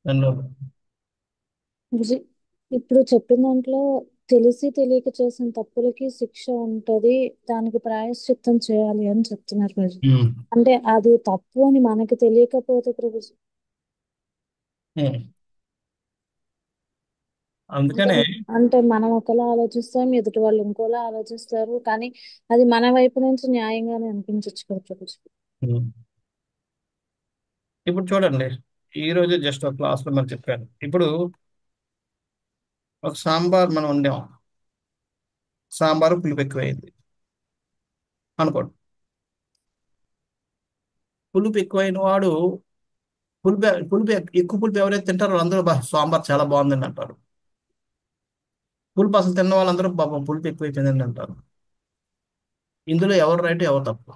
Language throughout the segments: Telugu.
నన్ను విజయ్ ఇప్పుడు చెప్పిన దాంట్లో తెలిసి తెలియక చేసిన తప్పులకి శిక్ష ఉంటది. దానికి ప్రాయశ్చిత్తం చేయాలి అని చెప్తున్నారు ప్రభుజీ. ఉమ్, అంటే అది తప్పు అని మనకి తెలియకపోతే ప్రభుజీ, ఉమ్. అంటే అందుకనే అంటే మనం ఒకలా ఆలోచిస్తాం, ఎదుటి వాళ్ళు ఇంకోలా ఆలోచిస్తారు. కానీ అది మన వైపు నుంచి న్యాయంగానే అనిపించవచ్చు కదా ప్రభుజీ. ఉమ్, ఇప్పుడు చూడండి, ఈ రోజు జస్ట్ ఒక క్లాస్లో మనం చెప్పాను. ఇప్పుడు ఒక సాంబార్ మనం వండాం, సాంబారు పులుపు ఎక్కువైంది అనుకోండి. పులుపు ఎక్కువైన వాడు ఎక్కువ పులుపు ఎవరైతే తింటారో అందరూ సాంబార్ చాలా బాగుందని అంటారు. పులుపు అసలు తిన్న వాళ్ళందరూ పాపం పులుపు ఎక్కువైపోయిందని అంటారు. ఇందులో ఎవరు రైట్ ఎవరు తప్పు?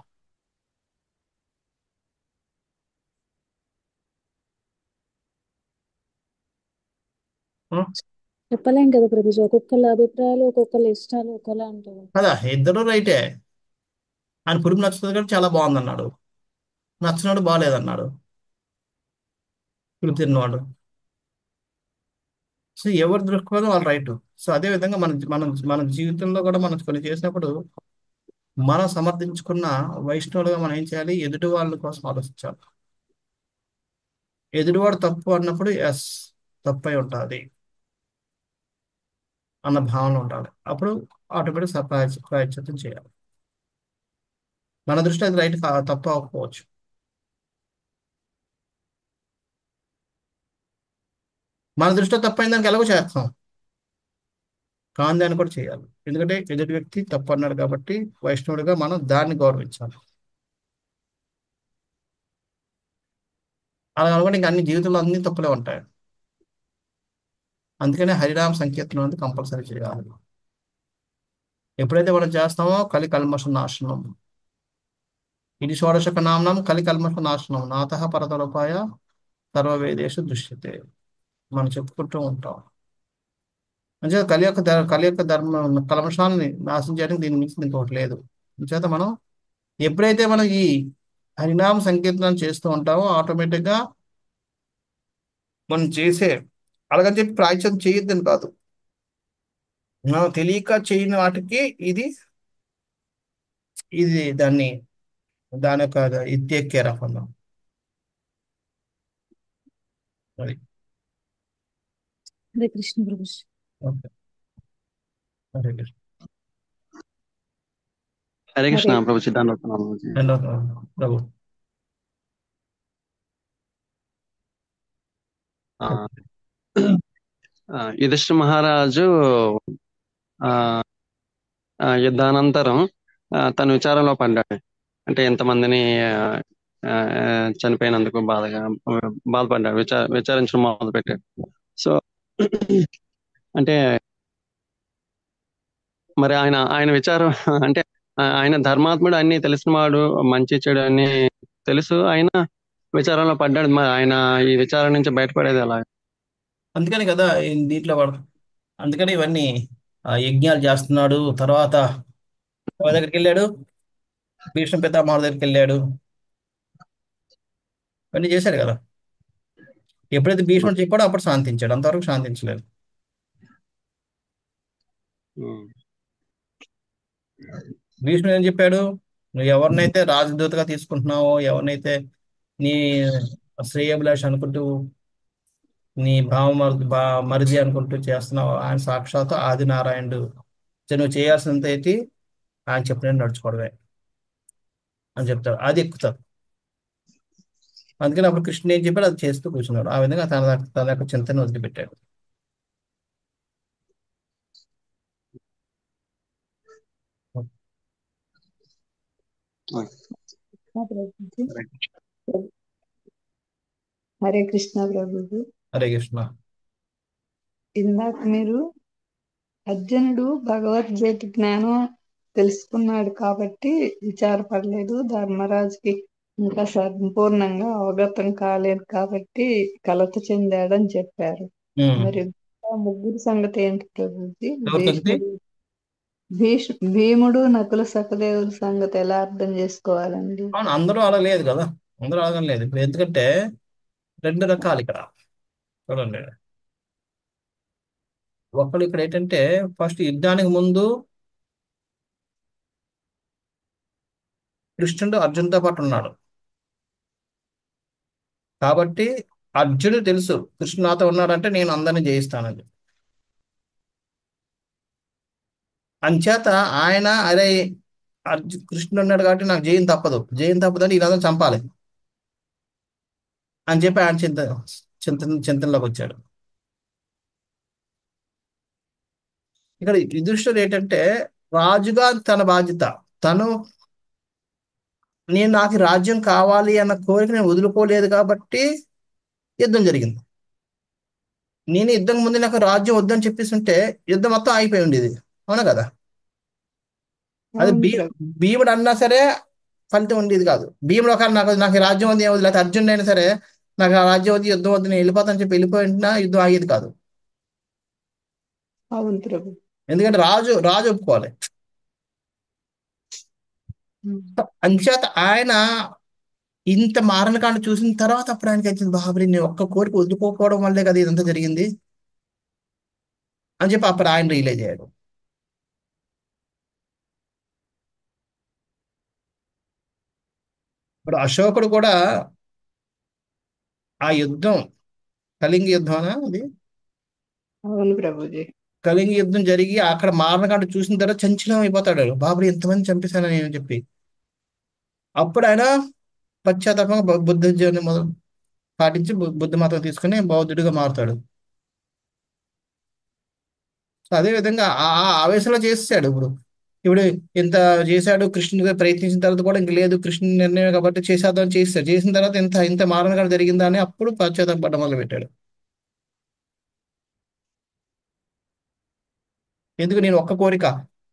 ఉం? చెప్పలేం కదా ప్రభుజీ, ఒక్కొక్కళ్ళ అభిప్రాయాలు ఒక్కొక్కళ్ళ ఇష్టాలు ఒకలా ఉంటాయి. కదా, ఇద్దరు రైటే. ఆయన పులుపు నచ్చుతుంది కాబట్టి చాలా బాగుందన్నాడు, నచ్చినాడు బాగాలేదన్నాడు పులుపు తిన్నవాడు. సో ఎవరి దృక్పథం వాళ్ళు రైట్. సో అదే విధంగా మన జీవితంలో కూడా మనం కొన్ని చేసినప్పుడు మనం సమర్థించుకున్న వైష్ణవులుగా మనం ఏం చేయాలి? ఎదుటి వాళ్ళ కోసం ఆలోచించాలి. ఎదుటివాడు తప్పు అన్నప్పుడు ఎస్, తప్పై ఉంటుంది అన్న భావన ఉండాలి. అప్పుడు ఆటోమేటిక్ ప్రాయశ్చిత్తం చేయాలి. మన దృష్టిలో అది రైట్ తప్పు అవ్వకపోవచ్చు. మన దృష్టిలో తప్పైన దానికి ఎలాగో చేస్తాం, కాని దాన్ని కూడా చేయాలి. ఎందుకంటే ఎదుటి వ్యక్తి తప్పు అన్నాడు కాబట్టి వైష్ణవుడిగా మనం దాన్ని గౌరవించాలి. అలా అనుకుంటే ఇంక అన్ని జీవితంలో అన్ని తప్పులే ఉంటాయి. అందుకనే హరినామ సంకీర్తనం అనేది కంపల్సరీ చేయాలి. ఎప్పుడైతే మనం చేస్తామో కలి కల్మష నాశనం. ఇది షోడశక నామ్నం కలి కల్మష నాశనం నాతః పరతరూపాయ సర్వవేదేషు దృశ్యతే. మనం చెప్పుకుంటూ ఉంటాం. అంచేత కలి యొక్క ధర్మం కల్మషాన్ని నాశనం చేయడానికి దీని మించి ఇంకొకటి లేదు. అంచేత మనం ఎప్పుడైతే మనం ఈ హరినామ సంకీర్తనం చేస్తూ ఉంటామో ఆటోమేటిక్గా మనం చేసే, అలాగని చెప్పి ప్రాయశ్చిత్తం చేయొద్దని కాదు, మనం తెలియక చేయని వాటికి ఇది ఇది దాని యొక్క ఇది టేక్ కేర్ ఆఫ్ అన్నాం. అది హరే కృష్ణ ప్రభుజీ. ఓకే. హరే కృష్ణ. హరే హరే కృష్ణ ప్రభు సిద్ధాంతం. రెండో ప్రభు. యుధిష్ఠిర మహారాజు ఆ యుద్ధానంతరం తన విచారంలో పడ్డాడు. అంటే ఎంతమందిని ఆ, చనిపోయినందుకు బాధపడ్డాడు. విచారించడం మొదలు పెట్టాడు. సో అంటే మరి ఆయన ఆయన విచారం అంటే ఆయన ధర్మాత్ముడు, అన్ని తెలిసిన వాడు, మంచి చెడు అన్ని తెలుసు. ఆయన విచారంలో పడ్డాడు. మరి ఆయన ఈ విచారం నుంచి బయటపడేది ఎలా? అందుకని కదా దీంట్లో వాడు, అందుకని ఇవన్నీ యజ్ఞాలు చేస్తున్నాడు. తర్వాత ఎవరి దగ్గరికి వెళ్ళాడు? భీష్మ పితామహుడి దగ్గరికి వెళ్ళాడు. ఇవన్నీ చేశాడు కదా. ఎప్పుడైతే భీష్ముడు చెప్పాడో అప్పుడు శాంతించాడు, అంతవరకు శాంతించలేదు. ఉమ్, భీష్ముడు ఏం చెప్పాడు? నువ్వు ఎవరినైతే రాజదూతగా తీసుకుంటున్నావో, ఎవరినైతే నీ శ్రేయభిలాష అనుకుంటూ, నీ మరిది అనుకుంటూ చేస్తున్నావు, ఆయన సాక్షాత్తు ఆదినారాయణుడు. సో నువ్వు చేయాల్సింది ఏంటి? ఆయన చెప్పినట్టు నడుచుకోవడమే అని చెప్తాడు. అది ఎక్కుతారు. అందుకని అప్పుడు కృష్ణుడు ఏం చెప్పాడు అది చేస్తూ కూర్చున్నాడు. ఆ విధంగా తన యొక్క చింతను వదిలిపెట్టాడు. ఓకే. ప్రభుజీ. హరే కృష్ణ ప్రభుజీ. హరే కృష్ణ. ఇందాక మీరు అర్జునుడు భగవద్గీత జ్ఞానం తెలుసుకున్నాడు కాబట్టి విచారపడలేదు, ధర్మరాజుకి ఇంకా సంపూర్ణంగా అవగతం కాలేదు కాబట్టి కలత చెందాడని చెప్పారు. ఉమ్. మరి ఆ ముగ్గురు సంగతి ఏంటి ప్రభుజీ? ఎవరి సంగతి? భీముడు నకుల సహదేవుల సంగతి ఎలా అర్థం చేసుకోవాలండి? అవును, అందరూ అలా లేదు కదా. అందరూ అలాగని లేదు. ఇప్పుడు ఎందుకంటే రెండు రకాలు ఇక్కడ. చూడండి, ఒకళ్ళు ఇక్కడ ఏంటంటే ఫస్ట్ యుద్ధానికి ముందు కృష్ణుడు అర్జున్తో పాటు ఉన్నాడు కాబట్టి అర్జునుడు తెలుసు కృష్ణుడు నాతో ఉన్నాడంటే నేను అందరిని జయిస్తానని. అంచేత ఆయన అరే కృష్ణుడు ఉన్నాడు కాబట్టి నాకు జయం తప్పదు, జయం తప్పదు అంటే వీళ్ళందరూ చంపాలి అని చెప్పి ఆయన చింతనలోకి వచ్చాడు. ఇక్కడ యుధిష్ఠిరుడు ఏంటంటే రాజుగా తన బాధ్యత, తను నాకు ఈ రాజ్యం కావాలి అన్న కోరిక నేను వదులుకోలేదు కాబట్టి యుద్ధం జరిగింది. నేను యుద్ధం ముందు నాకు రాజ్యం వద్దని చెప్పేస్తుంటే యుద్ధం మొత్తం ఆగిపోయి ఉండేది, అవునా కదా? అది అవును ప్రభు. భీముడు అన్నా సరే ఫలితం ఉండేది కాదు. భీముడు ఒక నాకు ఈ రాజ్యం వద్దు ఏం వద్దు, లేకపోతే అర్జునుడు అయినా సరే నాకు ఆ రాజ్యం వద్దు యుద్ధం వద్దు నేను వెళ్ళిపోతాను చెప్పి వెళ్ళిపోయినా యుద్ధం ఆగేది కాదు. అవును ప్రభు. ఎందుకంటే రాజు రాజు ఒప్పుకోవాలి. ఉమ్. అంచేత ఆయన ఇంత మారణకాండ చూసిన తర్వాత అప్పుడు ఆయనకి వచ్చింది, బాబరి నేను ఒక్క కోరిక వదులుకోకపోవడం వల్లే కదా ఇదంతా జరిగింది అని చెప్పి అప్పుడు ఆయన రియలైజ్ అయ్యాడు. ఇప్పుడు అశోకుడు కూడా ఆ యుద్ధం కళింగ యుద్ధం అది అవును ప్రభుజీ. కళింగ యుద్ధం జరిగి అక్కడ మారణకాండ చూసిన తర్వాత చంచలం అయిపోతాడు, బాబరి ఎంతమంది చంపేశానని అని చెప్పి. అప్పుడు ఆయన పశ్చాత్తాపంగా బుద్ధ జీవనం పాటించి బుద్ధ మతం తీసుకుని బౌద్ధుడిగా మారుతాడు. సో అదే విధంగా ఆ ఆవేశంలో చేసాడు. ఇప్పుడు ఇప్పుడు ఇంత చేశాడు కృష్ణుడిగా ప్రయత్నించిన తర్వాత కూడా ఇంక లేదు కృష్ణుని నిర్ణయం కాబట్టి చేసేద్దాం చేస్తాడు. చేసిన తర్వాత ఇంత ఇంత మారణకాండ జరిగిందా అని అప్పుడు పశ్చాత్తాపడ్డం మొదలు పెట్టాడు. ఎందుకు నేను ఒక్క కోరిక,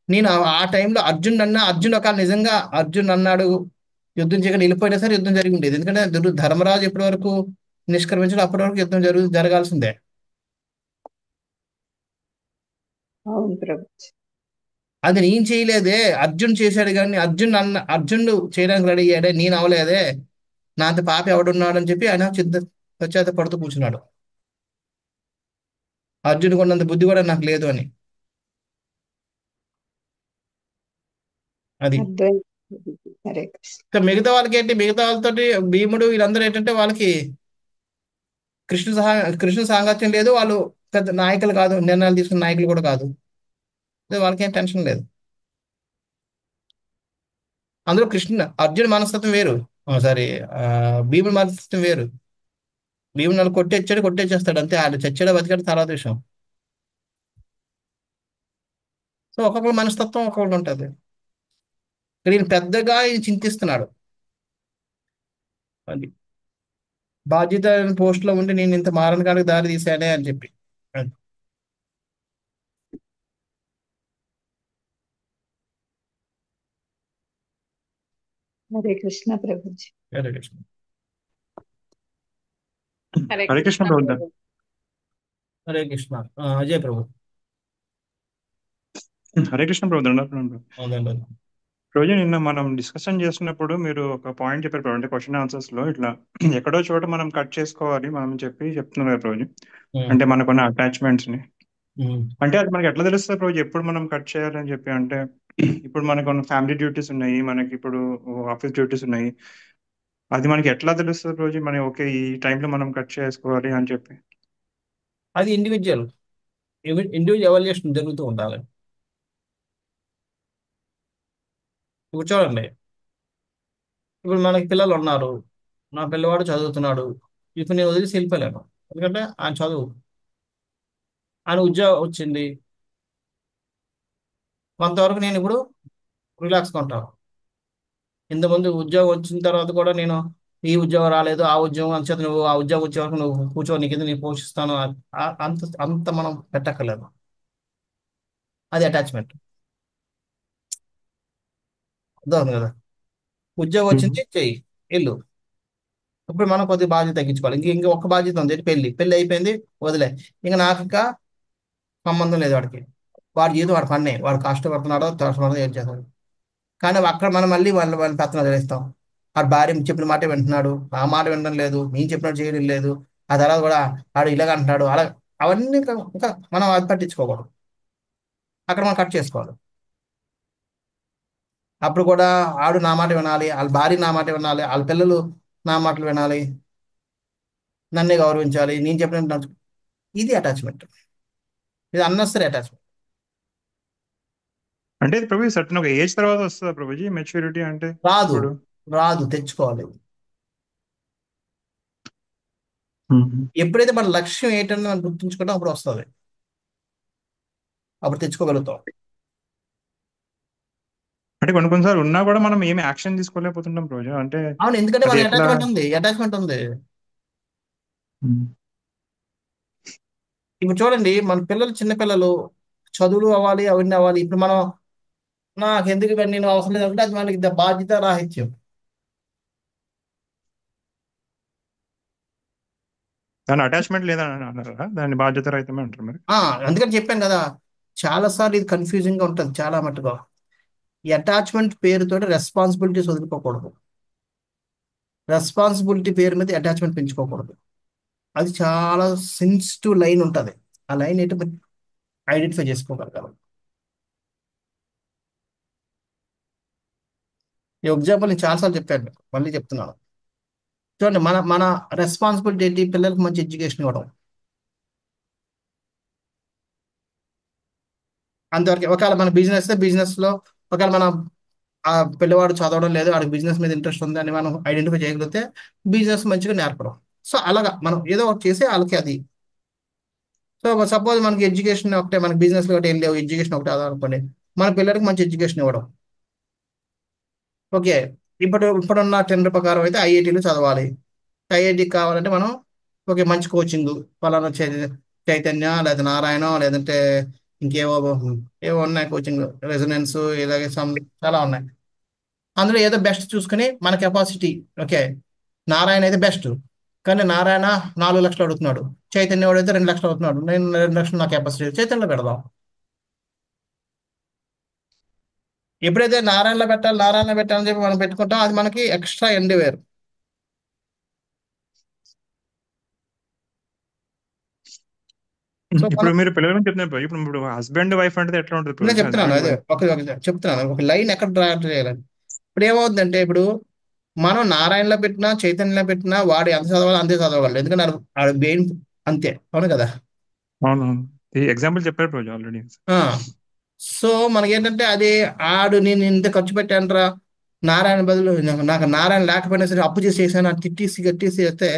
నేను ఆ టైంలో అర్జున్ ఒక నిజంగా అర్జున్ అన్నాడు యుద్ధం చేయకుండా వెళ్ళిపోయినా సరే యుద్ధం జరిగి ఉండేది. ఎందుకంటే ధర్మరాజు ఎప్పటి వరకు నిష్క్రమించడం అప్పటి వరకు యుద్ధం జరగాల్సిందే. అవును ప్రభు. అది నేను చేయలేదే, అర్జున్ చేశాడు కానీ అర్జునుడు చేయడానికి రెడీ అయ్యాడే, నేను అవలేదే, నా అంత పాప ఎవడున్నాడు అని చెప్పి ఆయన పశ్చాత్తాపడుతూ కూర్చున్నాడు. అర్జునుడికి ఉన్నంత బుద్ధి కూడా నాకు లేదు అని. అది అర్థమైంది ప్రభుజీ. హరే కృష్ణ. ఇంకా మిగతా వాళ్ళకి ఏంటి, మిగతా వాళ్ళతోటి భీముడు వీళ్ళందరూ ఏంటంటే వాళ్ళకి కృష్ణ సాంగత్యం లేదు, వాళ్ళు పెద్ద నాయకులు కాదు, నిర్ణయాలు తీసుకున్న నాయకులు కూడా కాదు, వాళ్ళకి ఏం టెన్షన్ లేదు. అందులో అర్జున్ మనస్తత్వం వేరు, సారీ భీముడి మనస్తత్వం వేరు. భీముడు నన్ను కొట్టేచ్చేస్తాడు అంతే, ఆయన చచ్చాడో బతికాడు తర్వాత విషయం. సో ఒక్కొక్కరు మనస్తత్వం ఒక్కొక్కటి ఉంటుంది. ఇక్కడ ఈయన పెద్దగా ఈయన చింతిస్తున్నాడు, అది బాధ్యత పోస్ట్ లో ఉండి నేను ఇంత మారణకానికి దారి తీశానే అని చెప్పి. అది. హరే కృష్ణ ప్రభుజీ. హరే కృష్ణ. హరే హరే కృష్ణ కృష్ణ ప్రభుత్వ. ప్రభు. హరే కృష్ణ. అజయ్ ప్రభు. హరే కృష్ణ ప్రభుత్వ. అవునండి. రోజు నిన్న మనం డిస్కషన్ చేస్తున్నప్పుడు మీరు ఒక పాయింట్ చెప్పారు ప్రభు, అంటే క్వశ్చన్ ఆన్సర్స్ లో ఇట్లా ఎక్కడో చోట మనం కట్ చేసుకోవాలి మనం చెప్తున్నారు కదా రోజు, అంటే మనకున్న అటాచ్మెంట్స్ ని. అంటే అది మనకి ఎట్లా తెలుస్తుంది రోజు ఎప్పుడు మనం కట్ చేయాలని చెప్పి? అంటే ఇప్పుడు మనకు ఫ్యామిలీ డ్యూటీస్ ఉన్నాయి, మనకి ఇప్పుడు ఆఫీస్ డ్యూటీస్ ఉన్నాయి, అది మనకి ఎట్లా తెలుస్తుంది రోజు మనం ఓకే ఈ టైంలో మనం కట్ చేసుకోవాలి అని చెప్పి? అది ఇండివిజువల్ ఎవాల్యుయేషన్ జరుగుతూ ఉండాలి. ఇప్పుడు చూడండి, ఇప్పుడు మనకి పిల్లలు ఉన్నారు, నా పిల్లవాడు చదువుతున్నాడు, ఇప్పుడు నేను వదిలేసి వెళ్ళిపోలేను, ఎందుకంటే ఆయన చదువు, ఆయన ఉద్యోగం వచ్చింది, కొంతవరకు నేను ఇప్పుడు రిలాక్స్గా ఉంటాను. ఇంతకుముందు ఉద్యోగం వచ్చిన తర్వాత కూడా నేను ఈ ఉద్యోగం రాలేదు ఆ ఉద్యోగం అంచేత నువ్వు ఆ ఉద్యోగం వచ్చే వరకు నువ్వు కూర్చో, నీ కింద నేను పోషిస్తాను, అంత అంత మనం పెట్టక్కర్లేదు. అది అటాచ్మెంట్, అర్థం కదా? ఉద్యోగం వచ్చింది చెయ్యి వెళ్ళు, ఇప్పుడు మనం కొద్దిగా బాధ్యత తగ్గించుకోవాలి. ఇంక ఒక్క బాధ్యత ఉంది, పెళ్లి అయిపోయింది, వదిలే, ఇంకా నాకు ఇంకా సంబంధం లేదు వాడికి, వాడి జీవితం వాడి పన్నే, వాడు కష్టపడుతున్నాడో కష్టపడుతుందో ఏం చేస్తాడు. కానీ అక్కడ మనం మళ్ళీ వాళ్ళని పెత్తనం చేస్తాం. వాడు భార్య చెప్పిన మాట వింటున్నాడు, ఆ మాట వినడం లేదు, నేను చెప్పినట్టు చేయడం లేదు, ఆ తర్వాత కూడా ఆడు ఇలాగ అంటున్నాడు అలా, అవన్నీ ఇంకా మనం అది పట్టించుకోకూడదు. అక్కడ మనం కట్ చేసుకోవాలి. అప్పుడు కూడా ఆడు నా మాట వినాలి, వాళ్ళ భార్య నా మాట వినాలి, వాళ్ళ పిల్లలు నా మాటలు వినాలి, నన్నే గౌరవించాలి, నేను చెప్పినట్టు ఇది అటాచ్మెంట్. ఇది అన్నెసరీ అటాచ్మెంట్. అంటే ఇది ప్రభు సర్టన్ ఒక ఏజ్ తర్వాత వస్తుందా ప్రభుజీ మెచ్యూరిటీ అంటే రాదు ఇప్పుడు? రాదు, తెచ్చుకోవాలి. మ్మ్. ఎప్పుడైతే మన లక్ష్యం ఏంటని మనం గుర్తుంచుకుంటాం అప్పుడు వస్తుంది, అప్పుడు తెచ్చుకోగలుగుతాం. అంటే కొన్నిసార్లు ఉన్నా కూడా మనం ఏమి యాక్షన్ తీసుకోలేకపోతుంటాం రోజు, అంటే అవును, ఎందుకంటే అది మన ఎట్లా? అటాచ్మెంట్ ఉంది. మ్మ్. ఇప్పుడు చూడండి, మన పిల్లలు చిన్న పిల్లలు చదువులు అవ్వాలి, అవన్నీ అవ్వాలి. ఇప్పుడు మనం నాకు ఎందుకు ఇవన్నీ నేను అవసరం లేదంటే అది మనకి బాధ్యత రాహిత్యం. దాని అటాచ్మెంట్ లేదని అన్నారా? దాని బాధ్యత రహితమే అంటారు మరి. ఆ, అందుకని చెప్పాను కదా, చాలాసార్లు ఇది కన్ఫ్యూజింగ్ గా ఉంటుంది చాలా మట్టుగా. ఈ అటాచ్మెంట్ పేరుతో రెస్పాన్సిబిలిటీస్ వదులుకోకూడదు, రెస్పాన్సిబిలిటీ పేరు మీద అటాచ్మెంట్ పెంచుకోకూడదు. అది చాలా సెన్సిటివ్ లైన్ ఉంటుంది. ఆ లైన్ ఏంటో ఐడెంటిఫై చేసుకోగలగాలి. ఈ ఎగ్జాంపుల్ నేను చాలాసార్లు చెప్పాను మీకు, మళ్ళీ చెప్తున్నాను. చూడండి, మన మన రెస్పాన్సిబిలిటీ ఏంటి? పిల్లలకు మంచి ఎడ్యుకేషన్ ఇవ్వడం. అంతవరకు. ఒకవేళ మన బిజినెస్ లో ఒకవేళ మన ఆ పిల్లవాడు చదవడం లేదు, వాడికి బిజినెస్ మీద ఇంట్రెస్ట్ ఉంది అని మనం ఐడెంటిఫై చేయగలిగితే బిజినెస్ మంచిగా నేర్పడం. సో అలాగా మనం ఏదో ఒకటి చేసి వాళ్ళకి అది. సో సపోజ్ మనకి ఎడ్యుకేషన్ ఒకటే, మనకి బిజినెస్ ఒకటి ఏం లేవు, ఎడ్యుకేషన్ ఒకటి ఆధారం అనుకోండి, మన పిల్లలకి మంచి ఎడ్యుకేషన్ ఇవ్వడం. ఓకే, ఇప్పుడున్న టెండర్ ప్రకారం అయితే ఐఐటీలు చదవాలి. ఐఐటికి కావాలంటే మనం ఓకే మంచి కోచింగ్, పలానా చైతన్య లేదా నారాయణ లేదంటే ఇంకేవో ఏవో ఉన్నాయి కోచింగ్, రెసిడెన్స్, ఇలాగే చాలా ఉన్నాయి. అందులో ఏదో బెస్ట్ చూసుకుని మన కెపాసిటీ. ఓకే, నారాయణ అయితే బెస్ట్, కానీ నారాయణ 4 లక్షలు అడుగుతున్నాడు, చైతన్య వాడు అయితే 2 లక్షలు అవుతున్నాడు, నేను 2 లక్షలు నా కెపాసిటీ, చైతన్యలో పెడదాం. ఎప్పుడైతే నారాయణలో పెట్టాలని చెప్పి మనం పెట్టుకుంటాం, అది మనకి ఎక్స్ట్రా ఎండివేర్. సో ఇప్పుడు మీరు పిల్లల గురించి చెప్తున్నారు ప్రభు. ఇప్పుడు హస్బెండ్ వైఫ్ అంటే ఎట్లా ఉంటుంది నేను ప్రభు? చెప్తున్నాను, హస్బెండ్ అదే వైఫ్ చెప్తున్నాను ఒక లైన్ ఎక్కడ డ్రా చేయాలని. ఇప్పుడు ఏమవుతుందంటే, ఇప్పుడు మనం నారాయణలో పెట్టినా చైతన్యలో పెట్టినా వాడు ఎంత చదవాలి అంతే చదవగలడు, ఎందుకంటే ఆడ బ్రెయిన్ అంతే. అవును కదా. అవునవును, ఈ ఎగ్జాంపుల్ చెప్పారు ప్రభు ఆల్రెడీ. సో మనకేంటంటే అది నేను ఇంత ఖర్చు పెట్టానురా, నారాయణ బదులు నాకు నారాయణ లేకపోయినా సరే అప్పు చేసి చేశాను అని తిట్టేసి గట్టేసి చేస్తే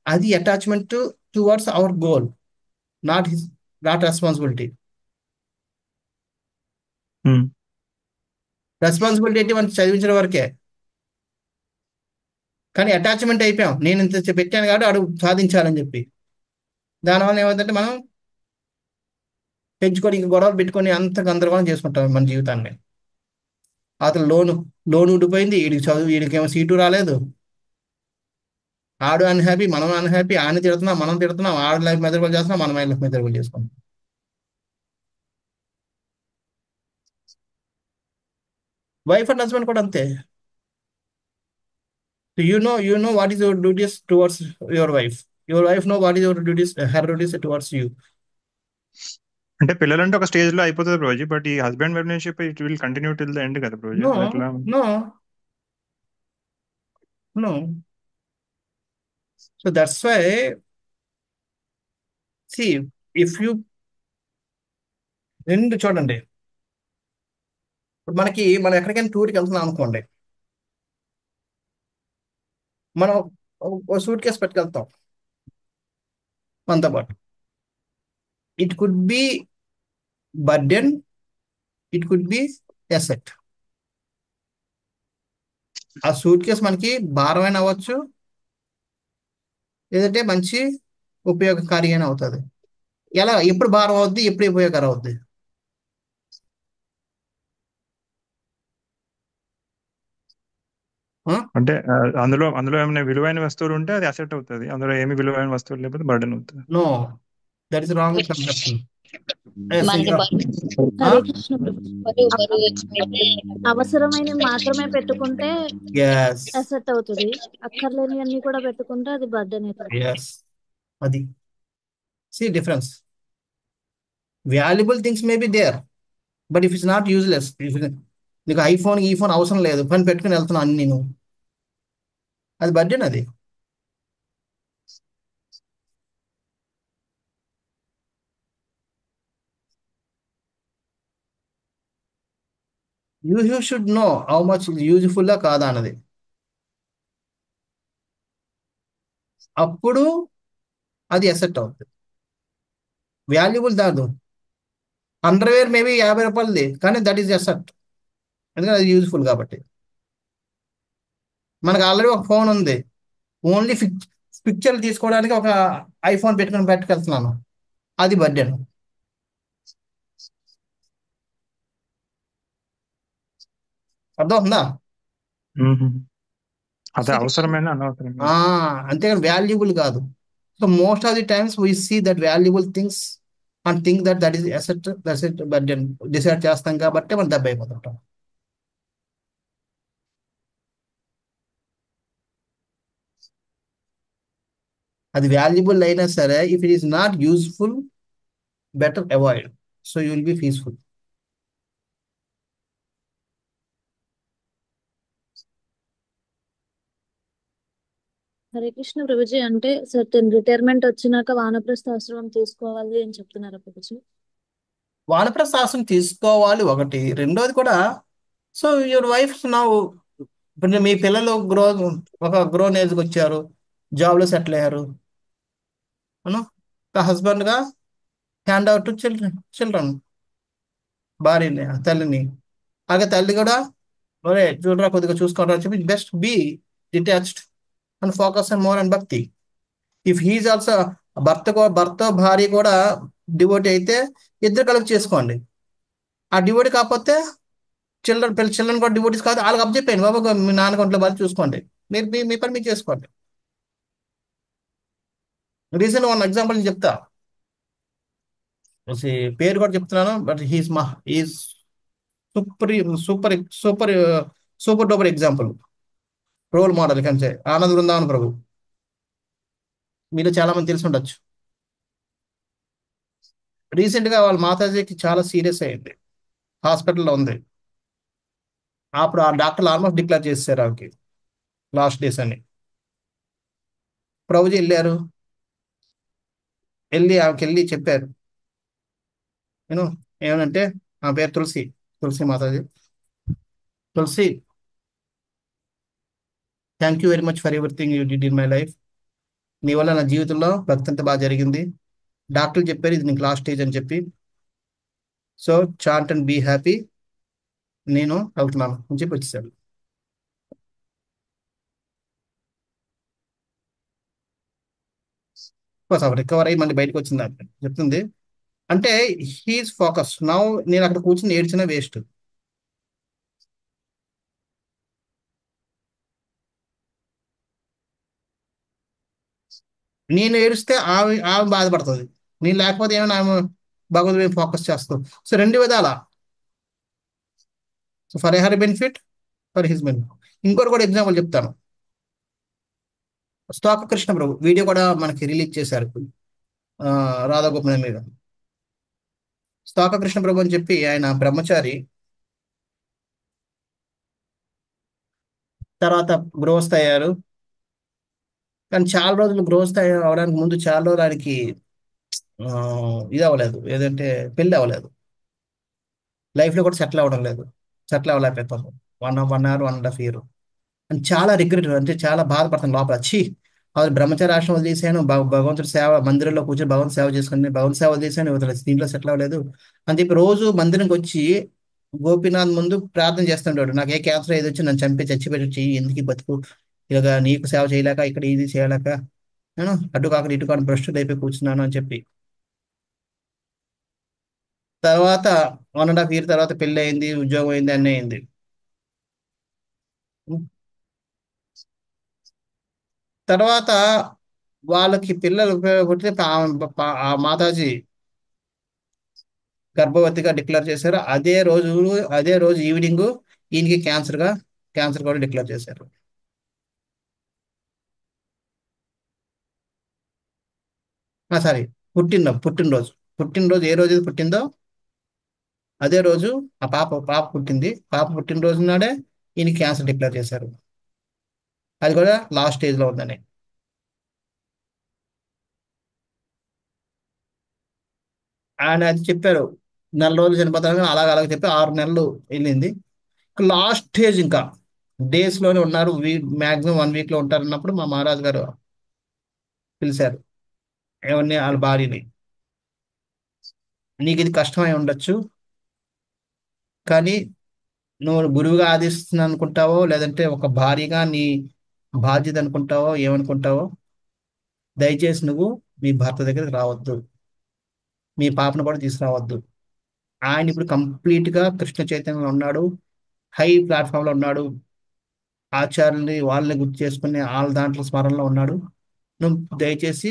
అది attachment towards our goal, not responsibility. Responsibility ఏంటి? మనం చదివించడం వరకే, కానీ అటాచ్మెంట్ అయిపోయాం. నేను ఇంత పెట్టాను కాబట్టి అడుగు సాధించాలని చెప్పి. దానివల్ల ఏమవుతుందంటే మనం పెంచుకొని ఇంక గొడవలు పెట్టుకొని అంత గందరగోళం చేసుకుంటాం మన జీవితాన్ని. అతను లోన్ ఉండిపోయింది, వీడికేమో సీటు రాలేదు, ఆడు అన్హ్యాపీ, మనం అన్హ్యాపీ, ఆడిని తిడుతున్నాం, మనం తిడుతున్నాం, ఆడు లైఫ్ మెదడుగోలు చేస్తున్నాం, మన లైఫ్ మెదడుగోలు చేసుకుంటాం. వైఫ్ అండ్ హస్బెండ్ కూడా అంతే. You know what is your duties towards your wife. Your wife know what is your duties, her duties towards you. అంటే పిల్లలంటే ఒక స్టేజ్ లో అయిపోతుంది రోజు, బట్ ఈ husband relationship it will continue till the end కదా రోజు. No, ఎట్లా? no. So that's why, see, if you రెండు చూడండి, ఇప్పుడు మనం ఎక్కడికైనా టూర్కి వెళ్తున్నాం అనుకోండి, మనం ఒక సూట్ కేసు పెట్టుకెళ్తాం మనతో పాటు. It could be burden, it could be asset. ఆ సూట్ కేసు మనకి భారమైన అవ్వచ్చు, లేదంటే మంచి ఉపయోగకారి అయినా అవుతుంది. ఎప్పుడు భారం అవుద్ది, ఎప్పుడు ఉపయోగకరం అవుద్ది? అంటే అందులో ఏమైనా విలువైన వస్తువులు ఉంటే అది అసెట్ అవుతుంది, అందులో ఏమి విలువైన వస్తువులు లేకపోతే బర్డెన్ అవుతుంది. No, that is wrong conception. మనకి హరే కృష్ణ అవసరమైన మాత్రమే పెట్టుకుంటే అసెట్ అవుతుంది, అక్కర్లేని అన్ని కూడా పెట్టుకుంటే అది బర్డెన్ అవుతుంది. అది see difference. Valuable things may be there, but if it's not useless, నీకు ఐఫోన్ ఈ ఫోన్ అవసరం లేదు, పని పెట్టుకుని వెళ్తున్నావు అన్ని నేను, అది బర్డెన్. అది you should know how much useful కాదా అన్నది. అప్పుడు అది ఎసెట్ అవుతుంది. వాల్యుబుల్ దాదు అండర్వేర్ మేబీ 50 రూపాయలది, కానీ దట్ ఈస్ ఎసెట్, ఎందుకంటే అది యూజ్ఫుల్ కాబట్టి. మనకు ఆల్రెడీ ఒక ఫోన్ ఉంది, ఓన్లీ పిక్చర్లు తీసుకోవడానికి ఒక ఐఫోన్ పెట్టుకుని పెట్టుకెళ్తున్నాను, అది బర్డెన్. అర్థం ఉందా? అది అవసరమైన అనవసరమైన. అంతేగాని వాల్యుబుల్ కాదు. So most of the times we see that valuable things and think that is asset, that burden decide చేస్తాం కాబట్టి మనం దెబ్బ అయిపోతుంటాం. అది వాల్యుబుల్ అయినా సరే, if it is not useful, better avoid, so you will be peaceful. Hare Krishna Prabhuji, అంటే సర్టెన్ రిటైర్మెంట్ వచ్చినాక వానప్రస్థ ఆశ్రమం తీసుకోవాలి అని చెప్తున్నారా ప్రభుజీ? వానప్రస్థాసం తీసుకోవాలి ఒకటి, రెండోది కూడా. సో యువర్ వైఫ్ నౌ, ఇప్పుడు మీ పిల్లలు ఒక గ్రోన్ ఏజ్కి వచ్చారు, జాబ్లో సెటిల్ అయ్యారు, హస్బెండ్గా హ్యాండ్ అవుట్ టు చిల్డ్రన్, భార్యని తల్లిని. అలాగే తల్లి కూడా, ఒరే చూడరా కొద్దిగా చూసుకోవడం అని చెప్పి, best be detached and focus and more and bhakti. If he is also, భర్త భార్య కూడా డివోటీ అయితే ఇద్దరు కలిపి చేసుకోండి. ఆ డివోటీ కాకపోతే చిల్డ్రన్ కూడా డివోటీస్ కాదు, వాళ్ళకి అబ్జెక్ట్ బాబు మీ నాన్న కొంట్లో బాగా చూసుకోండి, మీరు మీ పని మీరు చేసుకోండి. రీసెంట్ వన్ ఎగ్జాంపుల్ నేను చెప్తా, పేరు కూడా చెప్తున్నాను, but is super super super super duper example, role model కంటే ఆనంద్ బృందావన్ ప్రభు. మీరు చాలా మంది తెలిసి ఉండొచ్చు. రీసెంట్ గా వాళ్ళ మాతాజీకి చాలా సీరియస్ అయింది, హాస్పిటల్లో ఉంది. అప్పుడు ఆ డాక్టర్లు ఆల్మోస్ట్ డిక్లేర్ చేశారు ఆమెకి లాస్ట్ డేస్ అని. ప్రభుజీ వెళ్ళారు, ఆమెకి వెళ్ళి చెప్పారు, నేను ఏమనంటే, ఆ పేరు Tulasi Mataji. Tulasi, thank you very much for everything you did in my life. నీ వల్ల నా జీవితంలో భక్తి అంతా బాగా జరిగింది. డాక్టర్లు చెప్పారు ఇది నీకు లాస్ట్ స్టేజ్ అని చెప్పి, so chant and be happy, నేను వెళ్తున్నాను అని చెప్పి వచ్చేసాడు. రికవర్ అయ్యి మళ్ళీ బయటకు వచ్చింది ఆమె చెప్తుంది. అంటే హీఈస్ ఫోకస్ నౌ, నేను అక్కడ కూర్చుని ఏడ్చినా వేస్ట్. నేను ఏడిస్తే ఆమె బాధపడుతుంది, నేను లేకపోతే ఏమైనా ఆమె భగవద్ మీద ఫోకస్ చేస్తాం. సో రెండు విధాల, so for her benefit, for his benefit. ఇంకోటి కూడా ఎగ్జాంపుల్ చెప్తాను. స్తోక కృష్ణ ప్రభు వీడియో కూడా మనకి రిలీజ్ చేశారు, రాధాగోపాల్ మీద. స్తోక కృష్ణ ప్రభు అని చెప్పి ఆయన బ్రహ్మచారి, తర్వాత గృహస్థ అయ్యారు. కానీ చాలా రోజులు గృహస్థ అవడానికి ముందు చాలా రోజులు ఆయనకి ఇది అవ్వలేదు, ఏదంటే పెళ్ళి అవ్వలేదు, లైఫ్లో కూడా సెటిల్ అవ్వడం లేదు, సెటిల్ అవ్వలేకపోతాను. 1.5 year 1.5 year అని చాలా రిగ్రెట్, అంటే చాలా బాధపడతాను లోపల. వచ్చి అది బ్రహ్మచారి ఆశ్రమం చేశాను, భగవంతుడి సేవ, మందిరంలో కూర్చొని భగవంతు సేవ చేసుకుని భగవంతు సేవ చేశాను, దీంట్లో సెటిల్ అవ్వలేదు అని చెప్పి రోజు మందిరంకి వచ్చి గోపీనాథ్ ముందు ప్రార్థన చేస్తుంటాడు, నాకు ఏ క్యాన్సర్ ఏది వచ్చి నన్ను చంపి చచ్చిపెట్టి చెయ్యి, ఎందుకు ఈ బతుకు, ఇలాగ నీకు సేవ చేయలేక ఇక్కడ ఇది చేయలేక నేను అటు కాక ఇటు కాక భ్రష్టుడు అయిపోయి కూర్చున్నాను అని చెప్పి. తర్వాత 1.5 year తర్వాత పెళ్ళి అయింది, ఉద్యోగం అయింది, అన్నీ అయింది. తర్వాత వాళ్ళకి పిల్లలు పుట్టిన ఆ మాతాజీ గర్భవతిగా డిక్లేర్ చేశారు. అదే రోజు ఈవినింగ్ ఈయనకి క్యాన్సర్ కూడా డిక్లేర్ చేశారు. సారీ, పుట్టినరోజు పుట్టినరోజు ఏ రోజు పుట్టిందో అదే రోజు ఆ పాప పుట్టింది. పాప పుట్టినరోజు నాడే ఈయన క్యాన్సర్ డిక్లేర్ చేశారు. అది కూడా లాస్ట్ స్టేజ్ లో ఉందని. ఆయన అది చెప్పారు, 4 రోజులు చనిపోతారు, కానీ అలాగ అలాగ చెప్పి 6 నెలలు వెళ్ళింది. లాస్ట్ స్టేజ్ ఇంకా డేస్ లోనే ఉన్నారు, మాక్సిమం 1 వీక్ లో ఉంటారు అన్నప్పుడు మా మహారాజ్ గారు పిలిచారు ఎవరిని, వాళ్ళ భార్యని. నీకు ఇది కష్టమై ఉండొచ్చు, కానీ నువ్వు గురువుగా ఆదిస్తున్నా అనుకుంటావో, లేదంటే ఒక భార్యగా నీ బాధ్యత అనుకుంటావో, ఏమనుకుంటావో, దయచేసి నువ్వు మీ భర్త దగ్గరికి రావద్దు, మీ పాపను కూడా తీసుకురావద్దు. ఆయన ఇప్పుడు కంప్లీట్ గా కృష్ణ చైతన్యంలో ఉన్నాడు, హై ప్లాట్ఫామ్ లో ఉన్నాడు, ఆచార్యుల్ని వాళ్ళని గుర్తు చేసుకుని వాళ్ళ దాంట్లో స్మరణలో ఉన్నాడు. నువ్వు దయచేసి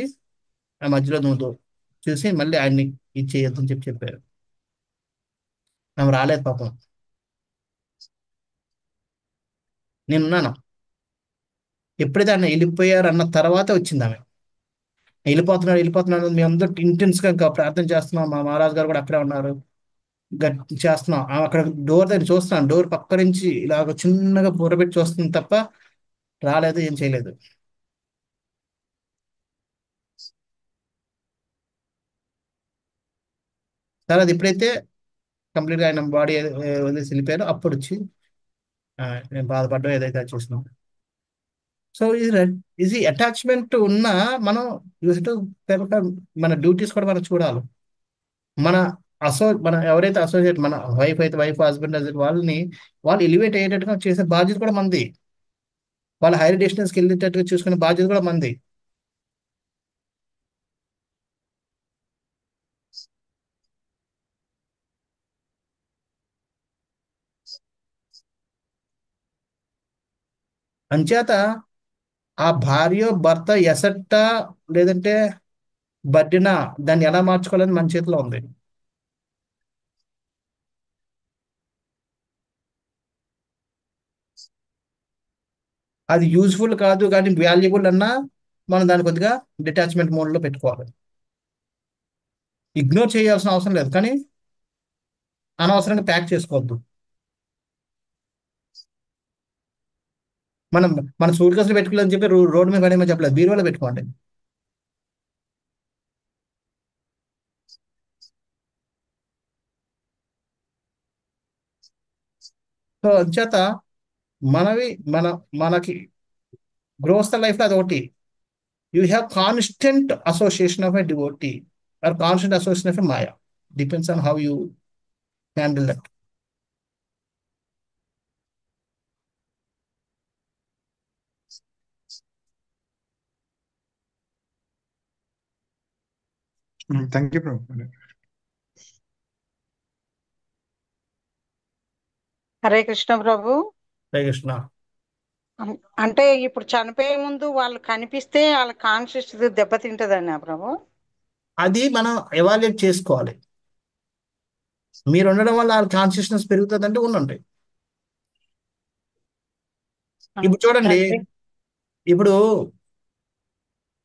ఆ మధ్యలో నువ్వు చూసి మళ్ళీ ఆయన్ని ఇది చేయొద్దు అని చెప్పారు. ఆమె రాలేదు పాపం. నేనున్నాను. ఎప్పుడైతే ఆయన వెళ్ళిపోయారు అన్న తర్వాత వచ్చింది ఆమె. వెళ్ళిపోతున్నాడు మేము అందరూ ఇంటెన్స్ గా ఇంకా ప్రార్థన చేస్తున్నాం. మా మహారాజ్ గారు కూడా అక్కడే ఉన్నారు, చేస్తున్నాం. ఆమె అక్కడ డోర్ దగ్గర చూస్తున్నాను, డోర్ పక్క నుంచి ఇలాగ చిన్నగా బుర్రబెట్టి చూస్తుంది తప్ప రాలేదు, ఏం చేయలేదు. తర్వాత ఎప్పుడైతే కంప్లీట్ గా ఆయన బాడీ వదిలేసి వెళ్ళిపోయారో అప్పుడు వచ్చి నేను బాధపడ్డా ఏదైతే అది చూసినాం. సో ఇది అటాచ్మెంట్ ఉన్నా మనం యూస్ టు మన డ్యూటీస్ కూడా మనం చూడాలి. మన మన ఎవరైతే అసోసియేట్, మన వైఫ్ అయితే వైఫ్, హస్బెండ్ అయితే వాళ్ళు ఎలివేట్ అయ్యేటట్టుగా చేసే బాధ్యత కూడా మంది, వాళ్ళ హైయర్ డెస్టినేషన్స్కి వెళ్ళేటట్టుగా చూసుకునే బాధ్యత కూడా మంది. అంచేత ఆ భార్య భర్త ఎసట్ట లేదంటే బడ్డిన దాన్ని ఎలా మార్చుకోవాలని మన చేతిలో ఉంది. అది యూజ్ఫుల్ కాదు కానీ వాల్యుబుల్ అన్నా మనం దాన్ని కొద్దిగా డిటాచ్మెంట్ మోడ్లో పెట్టుకోవాలి. ఇగ్నోర్ చేయాల్సిన అవసరం లేదు, కానీ అనవసరంగా ప్యాక్ చేసుకోవద్దు. మనం మన సూట్ కేసులు పెట్టుకోవాలని చెప్పి రోడ్డు మీద పడేమో చెప్పలేదు, బీరువాలో పెట్టుకోండి. సో అంచేత మనవి మనకి గృహస్థ లైఫ్లో అది ఒకటి. You have constant association of a devotee or constant association of a maya, depends on how you handle that. Thank you Prabhu. Hare Krishna Prabhu. Hare Krishna. అంటే ఇప్పుడు చనిపోయే ముందు వాళ్ళు కనిపిస్తే వాళ్ళ కాన్షియస్ దెబ్బతింటదన్నా ప్రభు? అది మనం ఎవాల్యుయేట్ చేసుకోవాలి. మీరు ఉండడం వల్ల వాళ్ళ కాన్షియస్నెస్ పెరుగుతుంది అంటే ఉండండి. ఇప్పుడు చూడండి, అంటే ఇప్పుడు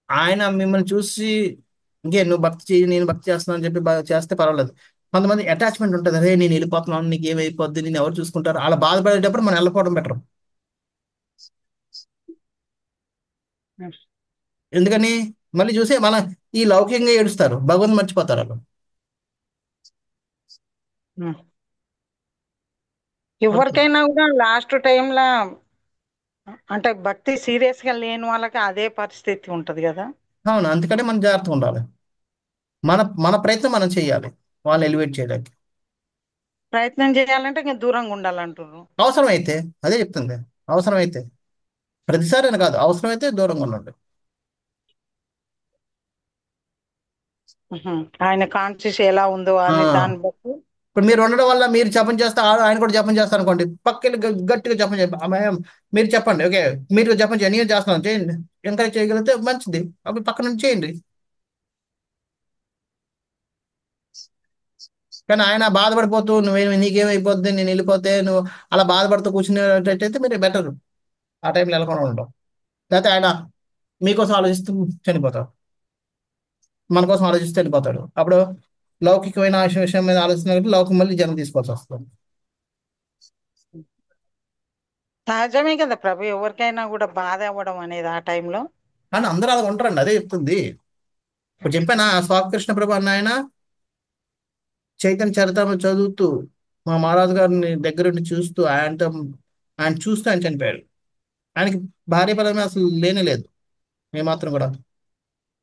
ఆయన మిమ్మల్ని చూసి ఇంకే నువ్వు భక్తి చేయి, నేను భక్తి చేస్తున్నాను అని చెప్పి చేస్తే పర్వాలేదు. కొంతమంది అటాచ్మెంట్ ఉంటుంది, అరే నేను వెళ్ళిపోతున్నాను, నీకు ఏమైపోద్ది, నేను ఎవరు చూసుకుంటారు, అలా బాధపడేటప్పుడు మనం వెళ్ళిపోవడం బెటర్. ఎందుకని మళ్ళీ చూసి మన ఈ లౌకికంగా ఏడుస్తారు, భగవంతు మర్చిపోతారు వాళ్ళు. ఎవరికైనా కూడా లాస్ట్ టైంలో అంటే భక్తి సీరియస్ గా లేని వాళ్ళకి అదే పరిస్థితి ఉంటది కదా. అవును, అందుకనే మనం జాగ్రత్తగా ఉండాలి. మన మన ప్రయత్నం మనం చేయాలి వాళ్ళని ఎలివేట్ చేయడానికి. ప్రయత్నం చేయాలంటే ఇంకా దూరంగా ఉండాలంటారు. అవసరమైతే, అదే చెప్తుంది, అవసరమైతే, ప్రతిసారి అని కాదు, అవసరమైతే దూరంగా ఉండండి. ఆయన కాన్షియస్ ఎలా ఉందో అని దాన్ని బట్టి. ఇప్పుడు మీరు ఉండడం వల్ల మీరు జపం చేస్తే ఆయన కూడా జపం చేస్తారు అనుకోండి, పక్కకి గట్టిగా జపం చేయండి. మీరు చెప్పండి, ఓకే మీరు జపం చేయండి, నేను చేస్తున్నాను, చేయండి. ఎంకరేజ్ చేయగలిగితే మంచిది, అప్పుడు పక్క నుంచి చేయండి. కానీ ఆయన బాధపడిపోతూ నీకేమైపోద్ది, నేను వెళ్ళిపోతే నువ్వు అలా బాధపడుతూ కూర్చునేటట్టయితే మీరు బెటర్ ఆ టైంలో వెళ్ళకుండా ఉండడం. లేకపోతే ఆయన మీకోసం ఆలోచిస్తూ చనిపోతారు. మన కోసం ఆలోచిస్తే వెళ్ళిపోతాడు. అప్పుడు లౌకికమైన విషయం మీద ఆలోచన లౌకిక మళ్ళీ జనం తీసుకోవాల్సి వస్తుంది. సహజమే కదా ప్రభు, ఎవరికైనా కూడా బాధ అవ్వడం అనేది ఆ టైంలో. కానీ అందరూ అలా ఉంటారండి, అదే చెప్తుంది. ఇప్పుడు చెప్పాను స్వామికృష్ణ ప్రభు అన్న ఆయన చైతన్య చరితామృతం చదువుతూ మా మహారాజు గారిని దగ్గరుండి చూస్తూ ఆయన చూస్తూ ఆయన చనిపోయాడు. ఆయనకి భార్య పిల్లల అసలు లేనే లేదు ఏమాత్రం కూడా.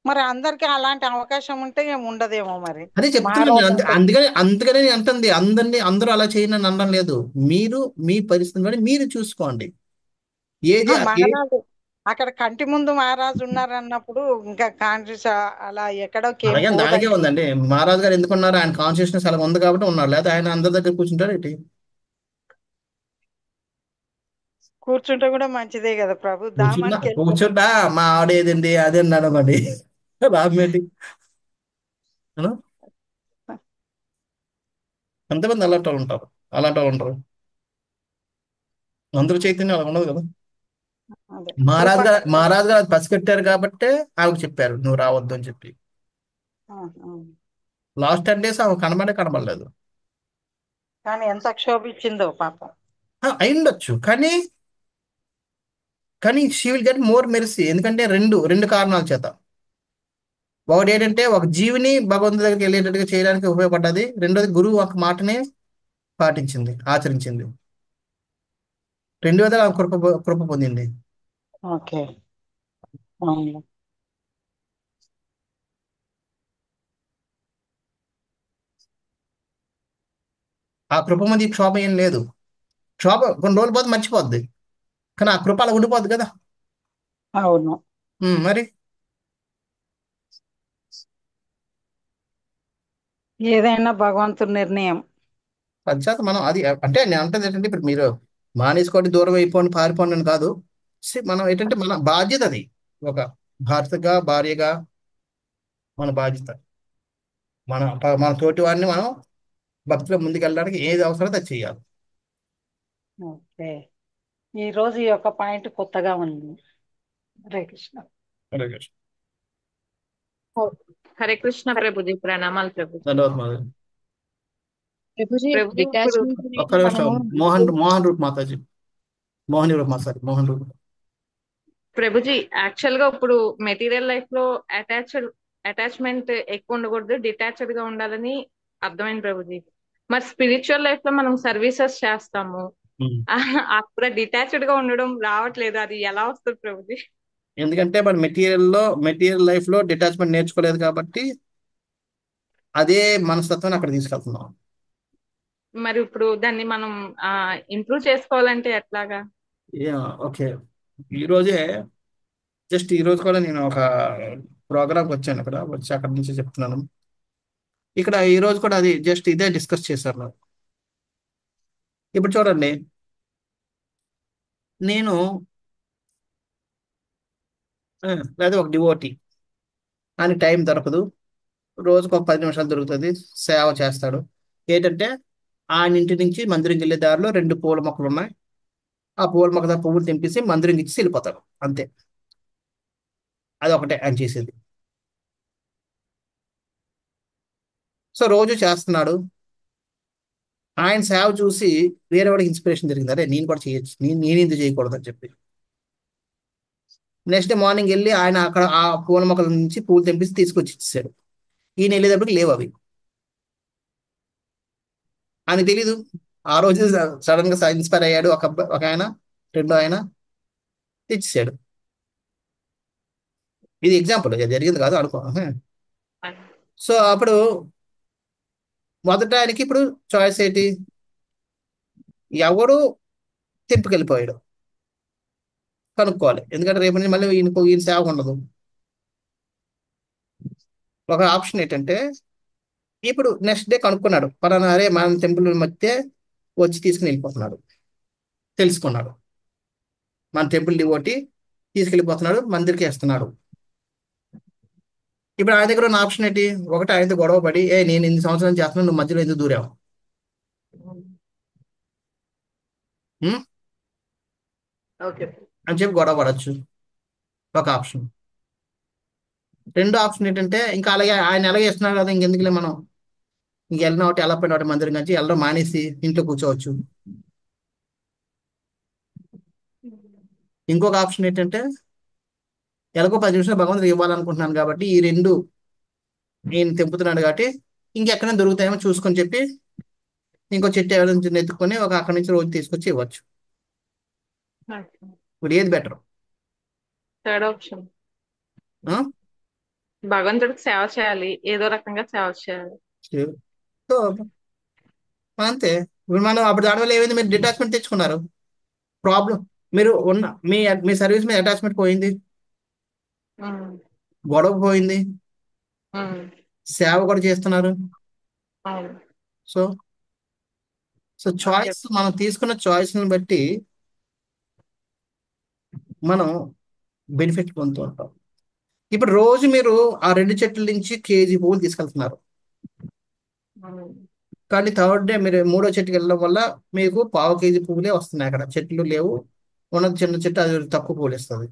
మరి అందరికి అలాంటి అవకాశం ఉంటే ఏం ఉండదేమో మరి. అదే చెప్తున్నాను మహారాజు నేను. అందుకనే నేను అంటుంది, అందరూ అలా చేయని అనడం లేదు. మీరు మీ పరిస్థితిని బట్టి మీరు చూసుకోండి. ఏది మహారాజు అక్కడ కంటి ముందు మహారాజు ఉన్నారు అన్నప్పుడు ఇంకా కాన్షియస్ అలా ఎక్కడోకేం అలాగే దానికే పోదండి. ఉందండి. మహారాజు గారు ఎందుకున్నారు? ఆయన కాన్షియస్నెస్ అలా ఉంది కాబట్టి ఉన్నాడు. లేదా ఆయన అందరి దగ్గర కూర్చుంటారు ఏంటి? కూర్చుంటే కూడా మంచిదే కదా ప్రభు, దామానికి వెళ్ళి కూర్చుంటా మా ఆడేదండి అదే అన్నాడు మరి రామేటి ఎంతమంది అలాంటి వాళ్ళు ఉంటారు, అలాంటి వాళ్ళు ఉంటారు. అందరూ చైతన్యం అలా ఉండదు కదా. అదే మహారాజు గారు అది పసిగట్టారు కాబట్టే ఆమెకు చెప్పారు నువ్వు రావద్దు అని చెప్పి. లాస్ట్ 10 days ఆమె కనబడలేదు. కానీ ఎంత క్షోభించిందో పాపం. అయిండొచ్చు, కానీ she will get more mercy. ఎందుకంటే రెండు కారణాల చేత. ఒకటి ఏంటంటే ఒక జీవిని భగవంతుడి దగ్గరికి వెళ్ళేటట్టుగా చేయడానికి ఉపయోగపడ్డది. రెండోది గురువు ఒక మాటని పాటించింది, ఆచరించింది. రెండు విధాలు ఆమె కృప పొందింది. ఓకే, అవును. ఆ కృప మంది క్షోభ ఏం లేదు. క్షోభ కొన్ని రోజులు పోతే మర్చిపోద్ది, కానీ ఆ కృప అలా ఉండిపోద్ది కదా. అవును. మరి ఏదైనా భగవంతుడి నిర్ణయం. పశ్చాత్త మనం అది అంటే నేను అంటుంది ఏంటంటే ఇప్పుడు మీరు మానేసుకోండి, దూరం అయిపోండి, పారిపోండి అని కాదు. మనం ఏంటంటే మన బాధ్యత అది. ఒక భర్తగా భార్యగా మన బాధ్యత మన తోటి వారిని మనం భక్తిలో ముందుకెళ్ళడానికి ఏది అవసరమో అది చేయాలి. ఓకే, ఈ రోజు ఈ యొక్క పాయింట్ కొత్తగా ఉంది. హరే కృష్ణ. అలాగే. హరే కృష్ణ ప్రభుజీ, ప్రణామాలు ప్రభుజీ. ధన్యవాదాలు మాధవి. ప్రభుజీ ప్రభుజీ ఇప్పుడు డిటాచ్మెంట్ ఒక్క నిమిషం, మోహన్ రూప్ మాతాజీ, మోహన్ రూప్ మాతాజీ, మోహన్ రూప్. ప్రభుజీ యాక్చువల్ గా ఇప్పుడు మెటీరియల్ లైఫ్ లో అటాచ్మెంట్ ఎక్కువ ఉండకూడదు, డిటాచ్డ్ గా ఉండాలని అర్థమైంది ప్రభుజీ. మరి స్పిరిచువల్ లైఫ్ లో మనం సర్వీసెస్ చేస్తాము, అక్కడ డిటాచ్డ్ గా ఉండడం రావట్లేదు, అది ఎలా వస్తుంది ప్రభుజీ? ఎందుకంటే మన మెటీరియల్ లైఫ్ లో డిటాచ్మెంట్ నేర్చుకోలేదు కాబట్టి అదే మనస్తత్వాన్ని అక్కడ తీసుకెళ్తున్నాం. మరి ఇప్పుడు దాన్ని మనం ఇంప్రూవ్ చేసుకోవాలంటే ఎట్లాగా? ఓకే, ఈ రోజు కూడా నేను ఒక ప్రోగ్రామ్కి వచ్చాను. అక్కడ వచ్చి అక్కడ నుంచి చెప్తున్నాను. ఇక్కడ ఈ రోజు కూడా అది జస్ట్ ఇదే డిస్కస్ చేశారు నాకు. ఇప్పుడు చూడండి, నేను లేదా ఒక డివోటీ అని టైం దొరకదు, రోజుకు ఒక 10 నిమిషాలు దొరుకుతుంది, సేవ చేస్తాడు. ఏంటంటే ఆయన ఇంటి నుంచి మందిరంకి వెళ్ళే దారిలో 2 పూల మొక్కలు ఉన్నాయి. ఆ పూల మొక్క పువ్వులు తెంపేసి మందిరంకి ఇచ్చి వెళ్ళిపోతాడు, అంతే. అది ఒకటే ఆయన చేసేది. సో రోజు చేస్తున్నాడు. ఆయన సేవ చూసి వేరే వాడికి ఇన్స్పిరేషన్ జరిగింది, అరే నేను కూడా చేయొచ్చు, నేను ఎందుకు చేయకూడదు అని చెప్పి. నెక్స్ట్ డే మార్నింగ్ వెళ్ళి ఆయన అక్కడ ఆ పూల మొక్కల నుంచి పూలు తెంపేసి తీసుకొచ్చి ఇచ్చేసాడు. ఈయన వెళ్ళేటప్పటికి లేవు అవి. ఆయన తెలీదు. ఆ రోజు సడన్ గా ఇన్స్పైర్ అయ్యాడు ఒక ఆయన, రెండో ఆయన తెచ్చేసాడు. ఇది ఎగ్జాంపుల్, ఇది జరిగింది కాదు అనుకో. సో అప్పుడు మొదట ఆయనకి ఇప్పుడు చాయిస్ ఏంటి? ఎవడు తెంపుకెళ్ళిపోయాడు కనుక్కోవాలి, ఎందుకంటే రేపు నుంచి మళ్ళీ ఈయన సేవ ఉండదు. ఒక ఆప్షన్ ఏంటంటే ఇప్పుడు నెక్స్ట్ డే కనుక్కున్నాడు, పలానా అరే మన టెంపుల్ మధ్య వచ్చి తీసుకుని వెళ్ళిపోతున్నాడు, తెలుసుకున్నాడు. మన టెంపుల్ డివోటి తీసుకెళ్ళిపోతున్నాడు, మందిరికి వేస్తున్నాడు. ఇప్పుడు ఆయన దగ్గర ఉన్న ఆప్షన్ ఏంటి? ఒకటి ఆయనతో గొడవ పడి, నేను ఇన్ని సంవత్సరాలు చేస్తున్నాను, నువ్వు మధ్యలో ఎందుకు దూరావు ఓకే అని చెప్పి గొడవ పడచ్చు, ఒక ఆప్షన్. రెండో ఆప్షన్ ఏంటంటే ఇంకా అలాగే ఆయన ఎలాగే ఇస్తున్నారు కదా, ఇంకెందుకులే మనం ఇంక వెళ్ళిన ఒకటి ఎలా పోయిన ఒకటి మందిరం నుంచి వెళ్ళడం మానేసి ఇంట్లో కూర్చోవచ్చు. ఇంకొక ఆప్షన్ ఏంటంటే ఎలాగో 10 నిమిషాలు భగవంతుడు ఇవ్వాలనుకుంటున్నాను కాబట్టి ఈ రెండు నేను తెంపుతున్నాడు కాబట్టి ఇంకెక్కడైనా దొరుకుతాయేమో చూసుకొని చెప్పి ఇంకో చెట్టు ఎవరైనా ఎత్తుకొని ఒక అక్కడి నుంచి రోజు తీసుకొచ్చి ఇవ్వచ్చు. ఇప్పుడు ఏది బెటర్? Third option. భగవంతుడికి సేవ చేయాలి, ఏదో రకంగా సేవ చేయాలి. సో అంతే. ఇప్పుడు మనం అప్పుడు దానివల్ల ఏమైంది, మీరు డిటాచ్మెంట్ తెచ్చుకున్నారు. ప్రాబ్లం మీరు ఉన్న మీ మీ సర్వీస్ మీద అటాచ్మెంట్ పోయింది, ఉమ్, గొడవ పోయింది, ఉమ్, సేవ కూడా చేస్తున్నారు. అవును. So so okay. చాయిస్, మనం తీసుకున్న చాయిస్ని బట్టి మనం బెనిఫిట్ పొందుతూ ఉంటాం. ఇప్పుడు రోజు మీరు ఆ 2 చెట్ల నుంచి కేజీ పువ్వులు తీసుకెళ్తున్నారు, ఉమ్, కానీ థర్డ్ డే మీరు 3వ చెట్టుకి వెళ్ళడం వల్ల మీకు పావు కేజీ పువ్వులే వస్తున్నాయి. అక్కడ చెట్లు లేవు, ఉన్నది చిన్న చెట్టు, అది తక్కువ పువ్వులు ఇస్తుంది.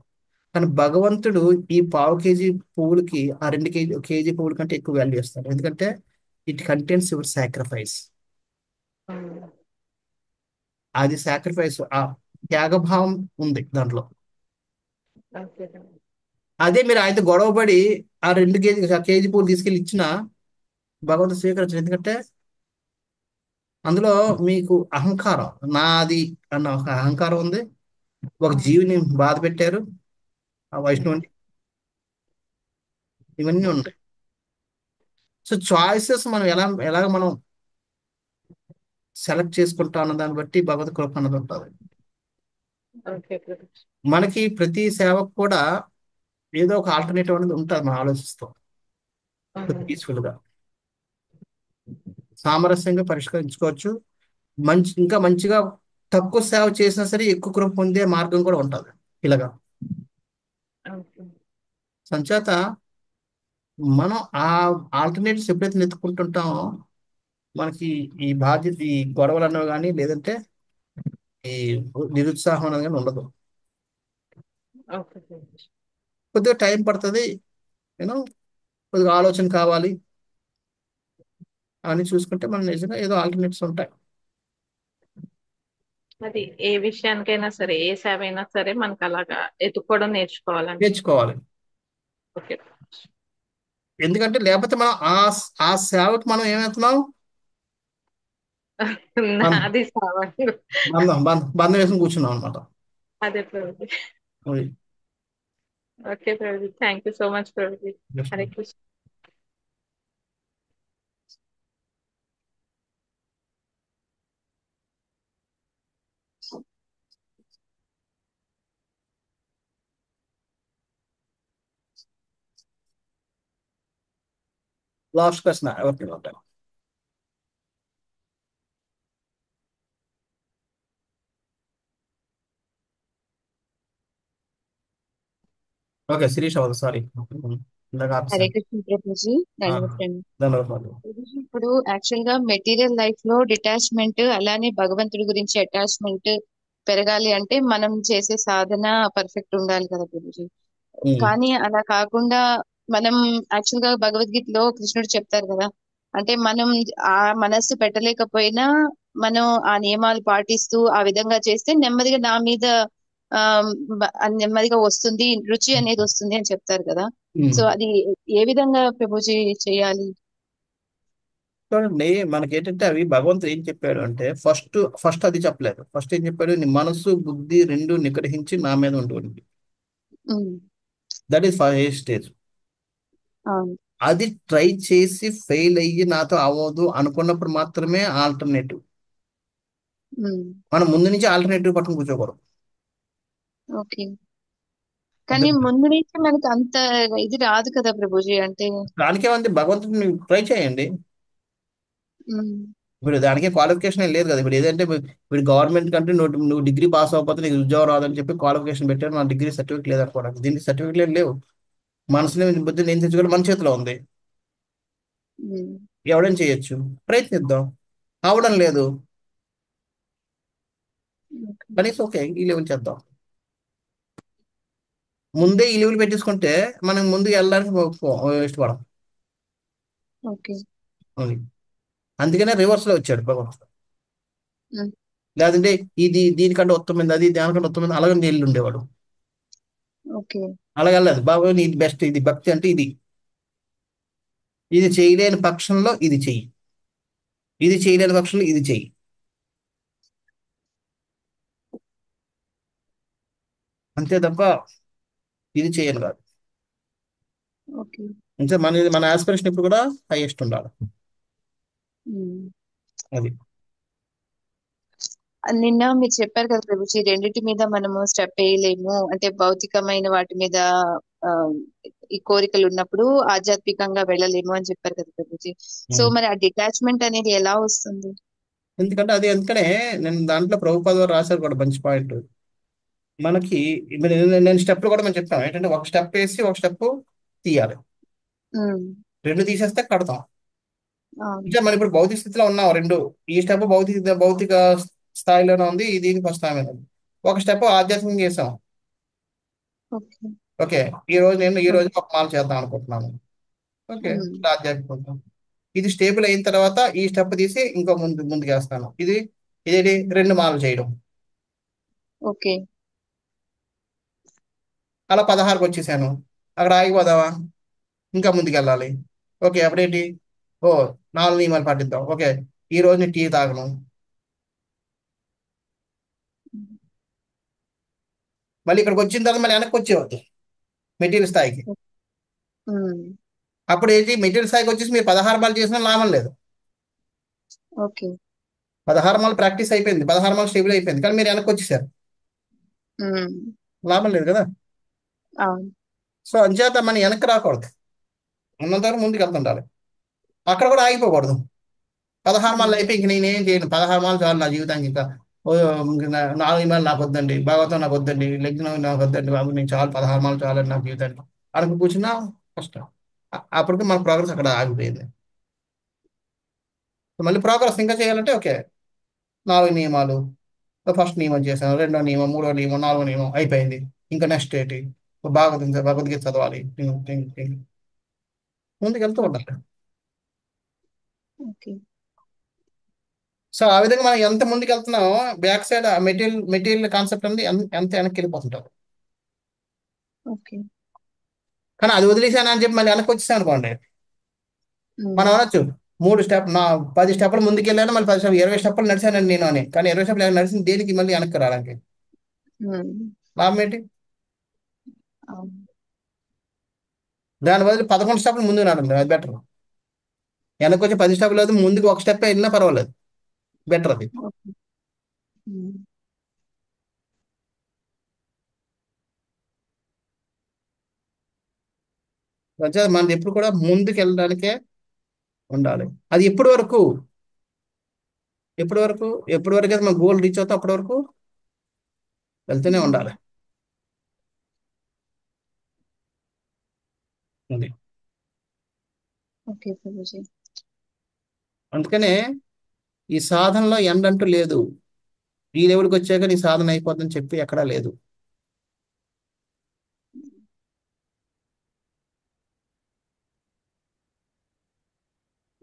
కానీ భగవంతుడు ఈ పావు కేజీ పువ్వులకి ఆ 2 కేజీ పువ్వుల కంటే ఎక్కువ వాల్యూ ఇస్తాడు. ఎందుకంటే ఇట్ కంటెంట్స్ యువర్ సాక్రిఫైస్. ఉమ్, అది సాక్రిఫైస్, ఆ త్యాగభావం ఉంది దాంట్లో. ఓకే. అదే మీరు ఆయనతో గొడవపడి ఆ 2 కేజీ పువ్వులు తీసుకెళ్ళి ఇచ్చినా భగవంతుడు స్వీకరించడు. ఎందుకంటే అందులో మీకు అహంకారం, నాది అన్న ఒక అహంకారం ఉంది. ఒక జీవిని బాధ పెట్టారు ఆ వైష్ణవుని, ఇవన్నీ ఓకే. ఉన్నాయి. సో చాయిసెస్ మనం ఎలాగ మనం సెలెక్ట్ చేసుకుంటాం అన్న దాన్ని బట్టి భగవత్ కృప అన్నది ఉంటుంది. ఓకే ప్రభుజీ. మనకి ప్రతి సేవకు కూడా ఏదో ఒక ఆల్టర్నేటివ్ అనేది ఉంటుంది, మనం ఆలోచిస్తాం ఉమ్, పీస్ఫుల్ గా సామరస్యంగా పరిష్కరించుకోవచ్చు. ఇంకా మంచిగా తక్కువ సేవ చేసినా సరే ఎక్కువ కృప పొందే మార్గం కూడా ఉంటుంది ఇలాగా. ఓకే. సంచేత మనం ఆ ఆల్టర్నేటివ్స్ ఎప్పుడైతే వెతుక్కుంటుంటామో మనకి ఈ బాధ్యత, ఈ గొడవలు అన్నవి కానీ లేదంటే ఈ నిరుత్సాహం అనేది కానీ ఉండదు. ఓకే ప్రభుజీ. కొద్దిగా టైం పడుతుంది, యూనో కొద్దిగా ఆలోచన కావాలి అని చూసుకుంటే మనం నిజంగా ఏదో ఆల్టర్నేటివ్స్ ఉంటాయి. అది ఏ విషయానికైనా సరే, ఏ సేవ అయినా సరే మనకు అలాగా ఎత్తుక్కోవడం నేర్చుకోవాలండి. నేర్చుకోవాలి. ఓకే. ఎందుకంటే లేకపోతే మనం ఆ సేవకు మనం ఏమవుతున్నాం, నాది సేవ. బంధం వేసుకుని కూర్చున్నాం అనమాట. అదే Prabhuji. Okay Prabhuji, thank you so much Prabhuji. Hare Krishna. Last ప్రశ్న ఎవరికి ఉంటాయి? ఓకే, శిరీష్ అవ్వదు, సారీ ఇందాక హరే ఆపేసాను. కృష్ణ ప్రభుజీ, ధన్యవాదాలు. ధన్యవాదాలు. ప్రభుజీ, ఇప్పుడు యాక్చువల్ గా మెటీరియల్ లైఫ్ లో డిటాచ్మెంట్, అలానే భగవంతుడి గురించి అటాచ్మెంట్ పెరగాలి అంటే మనం చేసే సాధన పర్ఫెక్ట్ ఉండాలి కదా ప్రభుజీ. కానీ అలా కాకుండా మనం యాక్చువల్ గా భగవద్గీతలో కృష్ణుడు చెప్తారు కదా, అంటే మనం ఆ మనస్సు పెట్టలేకపోయినా మనం ఆ నియమాలు పాటిస్తూ ఆ విధంగా చేస్తే నెమ్మదిగా నా మీద ఆ నెమ్మదిగా వస్తుంది, రుచి అనేది వస్తుంది అని చెప్తారు కదా. సో అది ఏ విధంగా ప్రభుజీ చేయాలి? చూడండి, మనకి ఏంటంటే అవి భగవంతుడు ఏం చెప్పాడు అంటే ఫస్ట్ అది చెప్పలేదు. ఫస్ట్ ఏం చెప్పాడు, నీ మనసు బుద్ధి రెండు నిగ్రహించి నా మీద ఉంటుంది. That is first stage. అది ట్రై చేసి ఫెయిల్ అయ్యి నాతో అవ్వదు అనుకున్నప్పుడు మాత్రమే ఆల్టర్నేటివ్. మనం ముందు నుంచి ఆల్టర్నేటివ్ పట్టుకుని కూర్చోకూడదు. ఓకే, కానీ ముందు నుంచి మనకి అంత ఇది రాదు కదా ప్రభుజీ. అంటే దానికే ఉంది, భగవంతుడిని ట్రై చేయండి. ఇప్పుడు దానికే క్వాలిఫికేషన్ ఏం లేదు కదా. ఇప్పుడు ఏదంటే ఇప్పుడు గవర్నమెంట్ కంటే నువ్వు డిగ్రీ పాస్ అవ్వకపోతే నీకు ఉద్యోగం రాదని చెప్పి క్వాలిఫికేషన్ పెట్టారు. నా డిగ్రీ సర్టిఫికేట్ లేదనుకోవడానికి, దీనికి సర్టిఫికేట్ ఏం లేవు. మనసుని బుద్ధిని ఏం తెచ్చుకోవడం మన చేతిలో ఉంది. ఎవడైనా చేయొచ్చు, ప్రయత్నిద్దాం. అవడం లేదు కనీసం ఓకే ఈ లెవెల్ చేద్దాం. ముందే ఈ లీవ్లు పెట్టేసుకుంటే మనం ముందుకు వెళ్ళడానికి ఇష్టపడం. ఓకే. అది. అందుకనే రివర్స్ లో వచ్చాడు భగవంతుడు. ఉమ్, లేదంటే ఇది దీనికంటే ఉత్తమైంది, అది దానికంటే ఉత్తమైంది అలాగే నీళ్ళు ఉండేవాడు. ఓకే. అలాగే వెళ్ళదు బాబు, ఇది బెస్ట్, ఇది భక్తి అంటే ఇది. ఇది చేయలేని పక్షంలో ఇది చెయ్యి, ఇది చేయలేని పక్షంలో ఇది చెయ్యి. అంతే తప్ప ఇది చేయను కాదు. ఓకే. అంటే మన ఆస్పిరేషన్ ఇప్పుడు కూడా హైయెస్ట్ ఉండాలి. ఉమ్. అది. నిన్న మీరు చెప్పారు కదా ప్రభుజీ, రెండింటి మీద మనము స్టెప్ వేయలేము అంటే భౌతికమైన వాటి మీద ఆ, ఈ కోరికలు ఉన్నప్పుడు ఆధ్యాత్మికంగా వెళ్ళలేము అని చెప్పారు కదా ప్రభుజీ. సో మరి ఆ డిటాచ్మెంట్ అనేది ఎలా వస్తుంది? ఎందుకంటే అది అందుకనే నేను దాంట్లో ప్రభుపాద వారు రాశారు కూడా మంచి పాయింట్. మనకి నేను స్టెప్లు కూడా మనం చెప్తాను ఏంటంటే, ఒక స్టెప్ వేసి ఒక స్టెప్ తీయాలి. ఉమ్, రెండు తీసేస్తే కడతాం. అవును. అంటే మనం ఇప్పుడు భౌతిక స్థితిలో ఉన్నాం. రెండు, ఈ స్టెప్ భౌతిక స్థాయిలోనే ఉంది, ఇది ఫస్ట్ స్థాయి ఉంది. ఒక స్టెప్ ఆధ్యాత్మికంగా చేసాం. ఓకే. ఓకే, నేను ఈ రోజు ఒక మాల చేద్దాం అనుకుంటున్నాను. ఓకే, ఉమ్, ఆధ్యాత్మికంగా ఇది స్టేబుల్ అయిన తర్వాత ఈ స్టెప్ తీసి ఇంకో ముందుకు వేస్తాను. ఇదేంటి, రెండు మాలలు చేయడం. ఓకే. అలా 16కి వచ్చేసాను. అక్కడ ఆగిపోదావా, ఇంకా ముందుకు వెళ్ళాలి. ఓకే, అప్పుడేంటి, ఓ 4 నియమాలు పాటిద్దాం. ఓకే, ఈ రోజు నేను టీ తాగను. మళ్ళీ ఇక్కడికి వచ్చిన తర్వాత మళ్ళీ వెనక్కి వచ్చేవద్దు మెటీరియల్ స్థాయికి. ఉమ్, అప్పుడు ఏంటి, మెటీరియల్ స్థాయికి వచ్చేసి మీరు 16 మాలు చేసినా లాభం లేదు. ఓకే. 16 మాలు ప్రాక్టీస్ అయిపోయింది, 16 మాలు స్టేబుల్ అయిపోయింది, కానీ మీరు వెనక్కి వచ్చేసారు, ఉమ్, లాభం లేదు కదా. అవును. సో అంచేత మనం వెనక్కి రాకూడదు, ఉన్నంత వరకు ముందుకు వెళ్తుండాలి. అక్కడ కూడా ఆగిపోకూడదు. 16 మాలు అయిపోయి ఇంక నేనేం చేయను, 16 మాలు చాలు నా జీవితానికి. ఇంకా ఓ, ఇంక 4 నియమాలు నాకు వద్దండి, భాగవతం నాకు వద్దండి, లగ్నం నాకు వద్దండి బాబు, నేను చాలు 16 మాలు చాలండి నా జీవితానికి అనుకు కూర్చున్నా కష్టం. అప్పటికి మన ప్రోగ్రెస్ అక్కడ ఆగిపోయింది. మళ్ళీ ప్రోగ్రెస్ ఇంకా చేయాలంటే ఓకే, 4 నియమాలు, ఫస్ట్ నియమం చేశాను, రెండో నియమం, మూడో నియమం, నాలుగో నియమం అయిపోయింది. ఇంకా నెక్స్ట్ ఏంటి, భగవద్గీత చదవాలి, ముందుకు వెళ్తూ ఉండాలి. ఓకే. సో ఆ విధంగా మనం ఎంత ముందుకు వెళ్తున్నామో బ్యాక్ సైడ్ మెటీరియల్ కాన్సెప్ట్ అనేది ఎంత వెనక్కి వెళ్ళిపోతుంటారు. ఓకే. కానీ అది వదిలేసాను అని చెప్పి మళ్ళీ వెనక్కి వచ్చేసాను అనుకోండి, మనం అనొచ్చు 10 స్టెప్పులు ముందుకు వెళ్ళాను, మళ్ళీ 10 స్టెప్ 20 స్టెప్పులు నడిచానండి నేను అని. కానీ 20 స్టెప్పులు నడిచింది దేనికి, మళ్ళీ వెనక్కి రావడానికి. లాభం ఏంటి? అవును. దాని బదులు 11 స్టెప్పులు ముందుకు నడండి, అది బెటర్. వెనక్కి వచ్చి 10 స్టెప్పులు లేదు, ముందుకు ఒక స్టెప్ వెళ్ళినా పర్వాలేదు, బెటర్ అది. ఓకే. ఉమ్, మనది ఎప్పుడు కూడా ముందుకు వెళ్ళడానికే ఉండాలి. అది ఎప్పటి వరకు అయితే మన గోల్ రీచ్ అవుతాం అప్పటి వరకు వెళ్తూనే ఉండాలి. అది. ఓకే ప్రభుజీ. అందుకనే ఈ సాధనలో ఎండ్ అంటూ లేదు. ఈ లెవెల్కి వచ్చాక నీ సాధన అయిపోతుందని చెప్పి ఎక్కడా లేదు.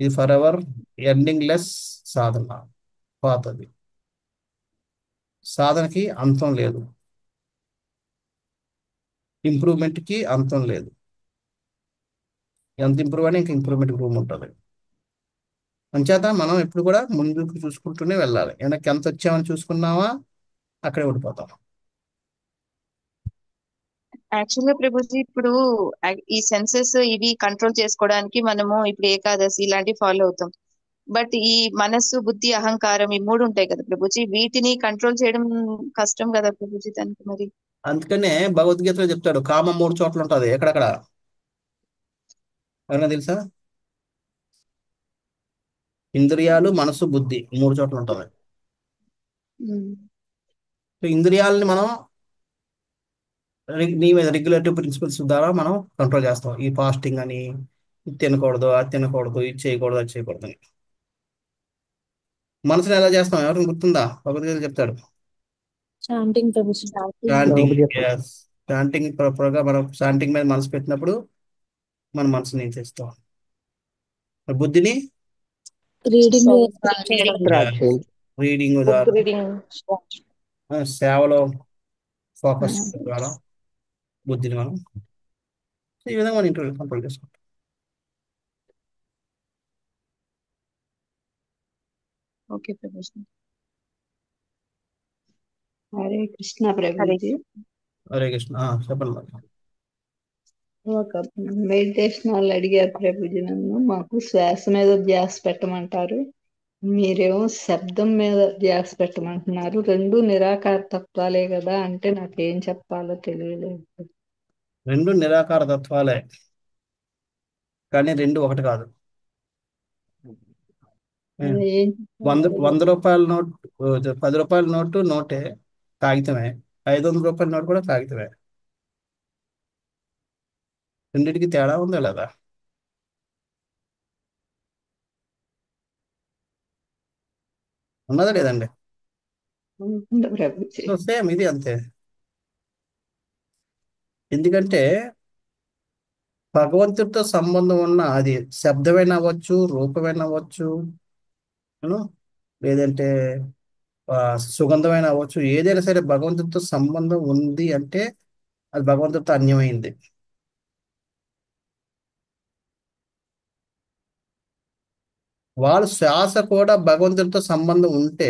ఇది ఫర్ ఎవర్ ఎండింగ్ లెస్ సాధన పాతది. సాధనకి అంతం లేదు, ఇంప్రూవ్మెంట్కి అంతం లేదు. ఎంత ఇంప్రూవ్ అయినా ఇంకా ఇంప్రూవ్మెంట్ రూమ్ ఉంటుంది. అంచేత మనం ఎప్పుడు కూడా ముందుకు చూసుకుంటూనే వెళ్ళాలి. వెనక్కి ఎంత వచ్చామని చూసుకున్నావా అక్కడే ఓడిపోతాం. యాక్చువల్గా ప్రభుజీ ఇప్పుడు ఈ సెన్సెస్ ఇవి కంట్రోల్ చేసుకోవడానికి మనము ఇప్పుడు ఏకాదశి ఇలాంటివి ఫాలో అవుతాం. బట్ ఈ మనస్సు, బుద్ధి, అహంకారం ఈ మూడు ఉంటాయి కదా ప్రభుజీ, వీటిని కంట్రోల్ చేయడం కష్టం కదా ప్రభుజీ దానికి మరి. అందుకనే భగవద్గీతలో చెప్తాడు, కామం 3 చోట్ల ఉంటుంది. ఎక్కడెక్కడ ఎవరైనా తెలుసా? ఇంద్రియాలు, మనసు, బుద్ధి 3 చోట్ల ఉంటుంది. సో ఇంద్రియాలని మనం నీ మీద రెగ్యులేటివ్ ప్రిన్సిపల్స్ ద్వారా మనం కంట్రోల్ చేస్తాం. ఈ ఫాస్టింగ్ అని, ఇది తినకూడదు, అది తినకూడదు, ఇది చేయకూడదు, అది చేయకూడదు అని. మనసుని ఎలా చేస్తాం, ఎవరికి గుర్తుందా? భగవద్గీత చెప్తాడు, చాంటింగ్ ప్రభుజీ. చాంటింగ్. భగవద్గీత. శాంటింగ్ ప్రాపర్గా మనం శాంటింగ్ మీద మనసు పెట్టినప్పుడు మన మనసుని ఏం చేస్తాం, బుద్ధిని రీడింగ్ రీడింగ్ బుక్ ద్వారా, రీడింగ్ సేవలో ఫోకస్ ద్వారా బుద్ధిని మనం ఈ విధంగా మన ఇంటర్వ్యూ కంట్రోల్ చేసుకుంటాం. ఓకే ప్రభుజీ. హరే కృష్ణ హరే ప్రభుజీ. హరే కృష్ణ. చెప్పండి మరి. ఒక మెడిటేషన్ వాళ్ళు అడిగారు ప్రభుజీ నన్ను, మాకు శ్వాస మీద ధ్యాస పెట్టమంటారు, మీరేమో శబ్దం మీద ధ్యాస పెట్టమంటున్నారు, రెండు నిరాకార తత్వాలే కదా అంటే నాకేం చెప్పాలో తెలియలేదు. రెండు నిరాకార తత్వాలే, కానీ రెండు ఒకటి కాదు. అది ఏం వంద చెప్పాలో 100 రూపాయల నోట్, 10 రూపాయల నోటు నోటే, కాగితమే. 500 రూపాయల నోటు కూడా కాగితమే. రెండింటికి తేడా ఉందా లేదా? ఉన్నదా లేదండి? ఉంటుంది ప్రభుజీ. సో సేమ్ ఇది అంతే. ఎందుకంటే భగవంతుడితో సంబంధం ఉన్న అది శబ్దమైనా అవ్వచ్చు, రూపమైనా అవ్వచ్చు, you know, లేదంటే సుగంధమైన అవ్వచ్చు, ఏదైనా సరే భగవంతుడితో సంబంధం ఉంది అంటే అది భగవంతుడితో అన్యమైంది. వాళ్ళ శ్వాస కూడా భగవంతుడితో సంబంధం ఉంటే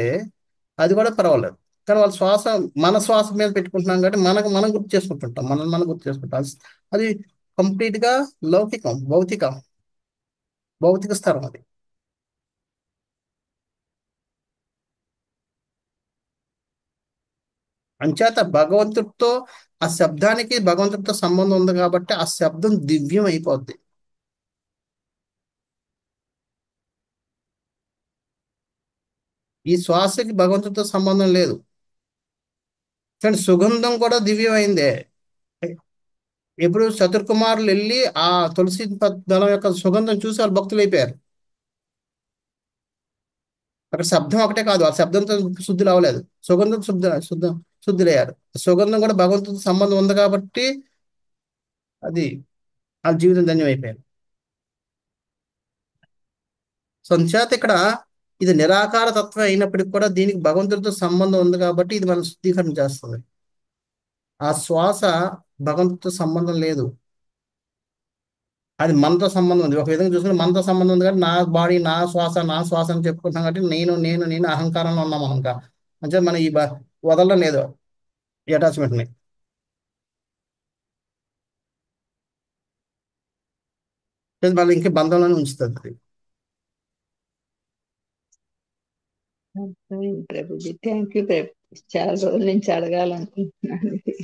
అది కూడా పర్వాలేదు, కానీ వాళ్ళ శ్వాస మన శ్వాస మీద పెట్టుకుంటున్నాం కాబట్టి మనం గుర్తు చేసుకుంటుంటాం, మనం గుర్తు చేసుకుంటాం. అది కంప్లీట్ గా లౌకికం, భౌతిక స్థలం అది. అంచేత భగవంతుడితో ఆ శబ్దానికి భగవంతుడితో సంబంధం ఉంది కాబట్టి ఆ శబ్దం దివ్యం అయిపోద్ది. ఈ శ్వాసకి భగవంతుడితో సంబంధం లేదు, కానీ సుగంధం కూడా దివ్యమైందే. ఇప్పుడు చతుర్కుమారులు వెళ్ళి ఆ తులసి దళం యొక్క సుగంధం చూసి వాళ్ళు భక్తులు అయిపోయారు. అక్కడ శబ్దం ఒకటే కాదు, ఆ శబ్దంతో శుద్ధులు అవ్వలేదు, సుగంధం శుద్ధులయ్యారు. సుగంధం కూడా భగవంతుడితో సంబంధం ఉంది కాబట్టి అది వాళ్ళ జీవితం ధన్యం అయిపోయారు. సంచేత ఇక్కడ ఇది నిరాకార తత్వం అయినప్పటికీ కూడా దీనికి భగవంతుడితో సంబంధం ఉంది కాబట్టి ఇది మనం శుద్ధీకరణ చేస్తుంది. ఆ శ్వాస భగవంతుడితో సంబంధం లేదు, అది మనతో సంబంధం ఉంది. ఒక విధంగా చూసుకుంటే మనతో సంబంధం ఉంది, కానీ నా బాడీ నా శ్వాస అని చెప్పుకుంటున్నాం కాబట్టి నేను అహంకారంలో ఉన్నాం. అంటే మన ఈ వదలడం లేదు ఈ అటాచ్మెంట్ని. మళ్ళీ ఇంకే బంధంలోనే ఉంచుతుంది అది. ప్రభుజీ థ్యాంక్ యూ ప్రభుజీ, చాలా రోజుల నుంచి అడగాలనుకుంటున్నాను ఇది.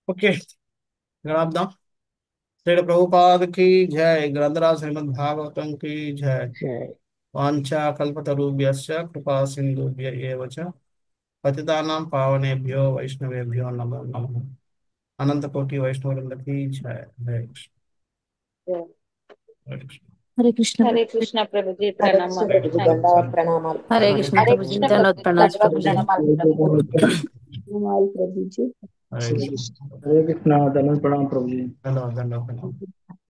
ఓకే, ఆపుదాం. శ్రీ ప్రభుపాద की जय, ग्रंथराज श्रीमद् भागवतम की जय. वाञ्छा कल्पतरुभ्यश्च कृपा सिन्धुभ्य एव च पतितानां पावनेभ्यो वैष्णवेभ्यो नमो नमः. अनंत कोटि वैष्णववृंद की जय. हरे कृष्ण. हरे कृष्ण. హరే కృష్ణ. హరే కృష్ణ ప్రభుజీ, హరే ప్రణామాలు. కృష్ణ ప్రభుజీ, దండవత్ ప్రణామాలు. హరే కృష్ణ హరే ప్రభుజీ, కృష్ణ దండవత్ ప్రభుజీ, ప్రణామాలు దండవత్ ప్రభుజీ. ప్రణామాలు. ప్రభుజీ. हरे कृष्ण. हरे कृष्णा, धन्यवाद प्रणाम प्रभु जी। धन्यवाद.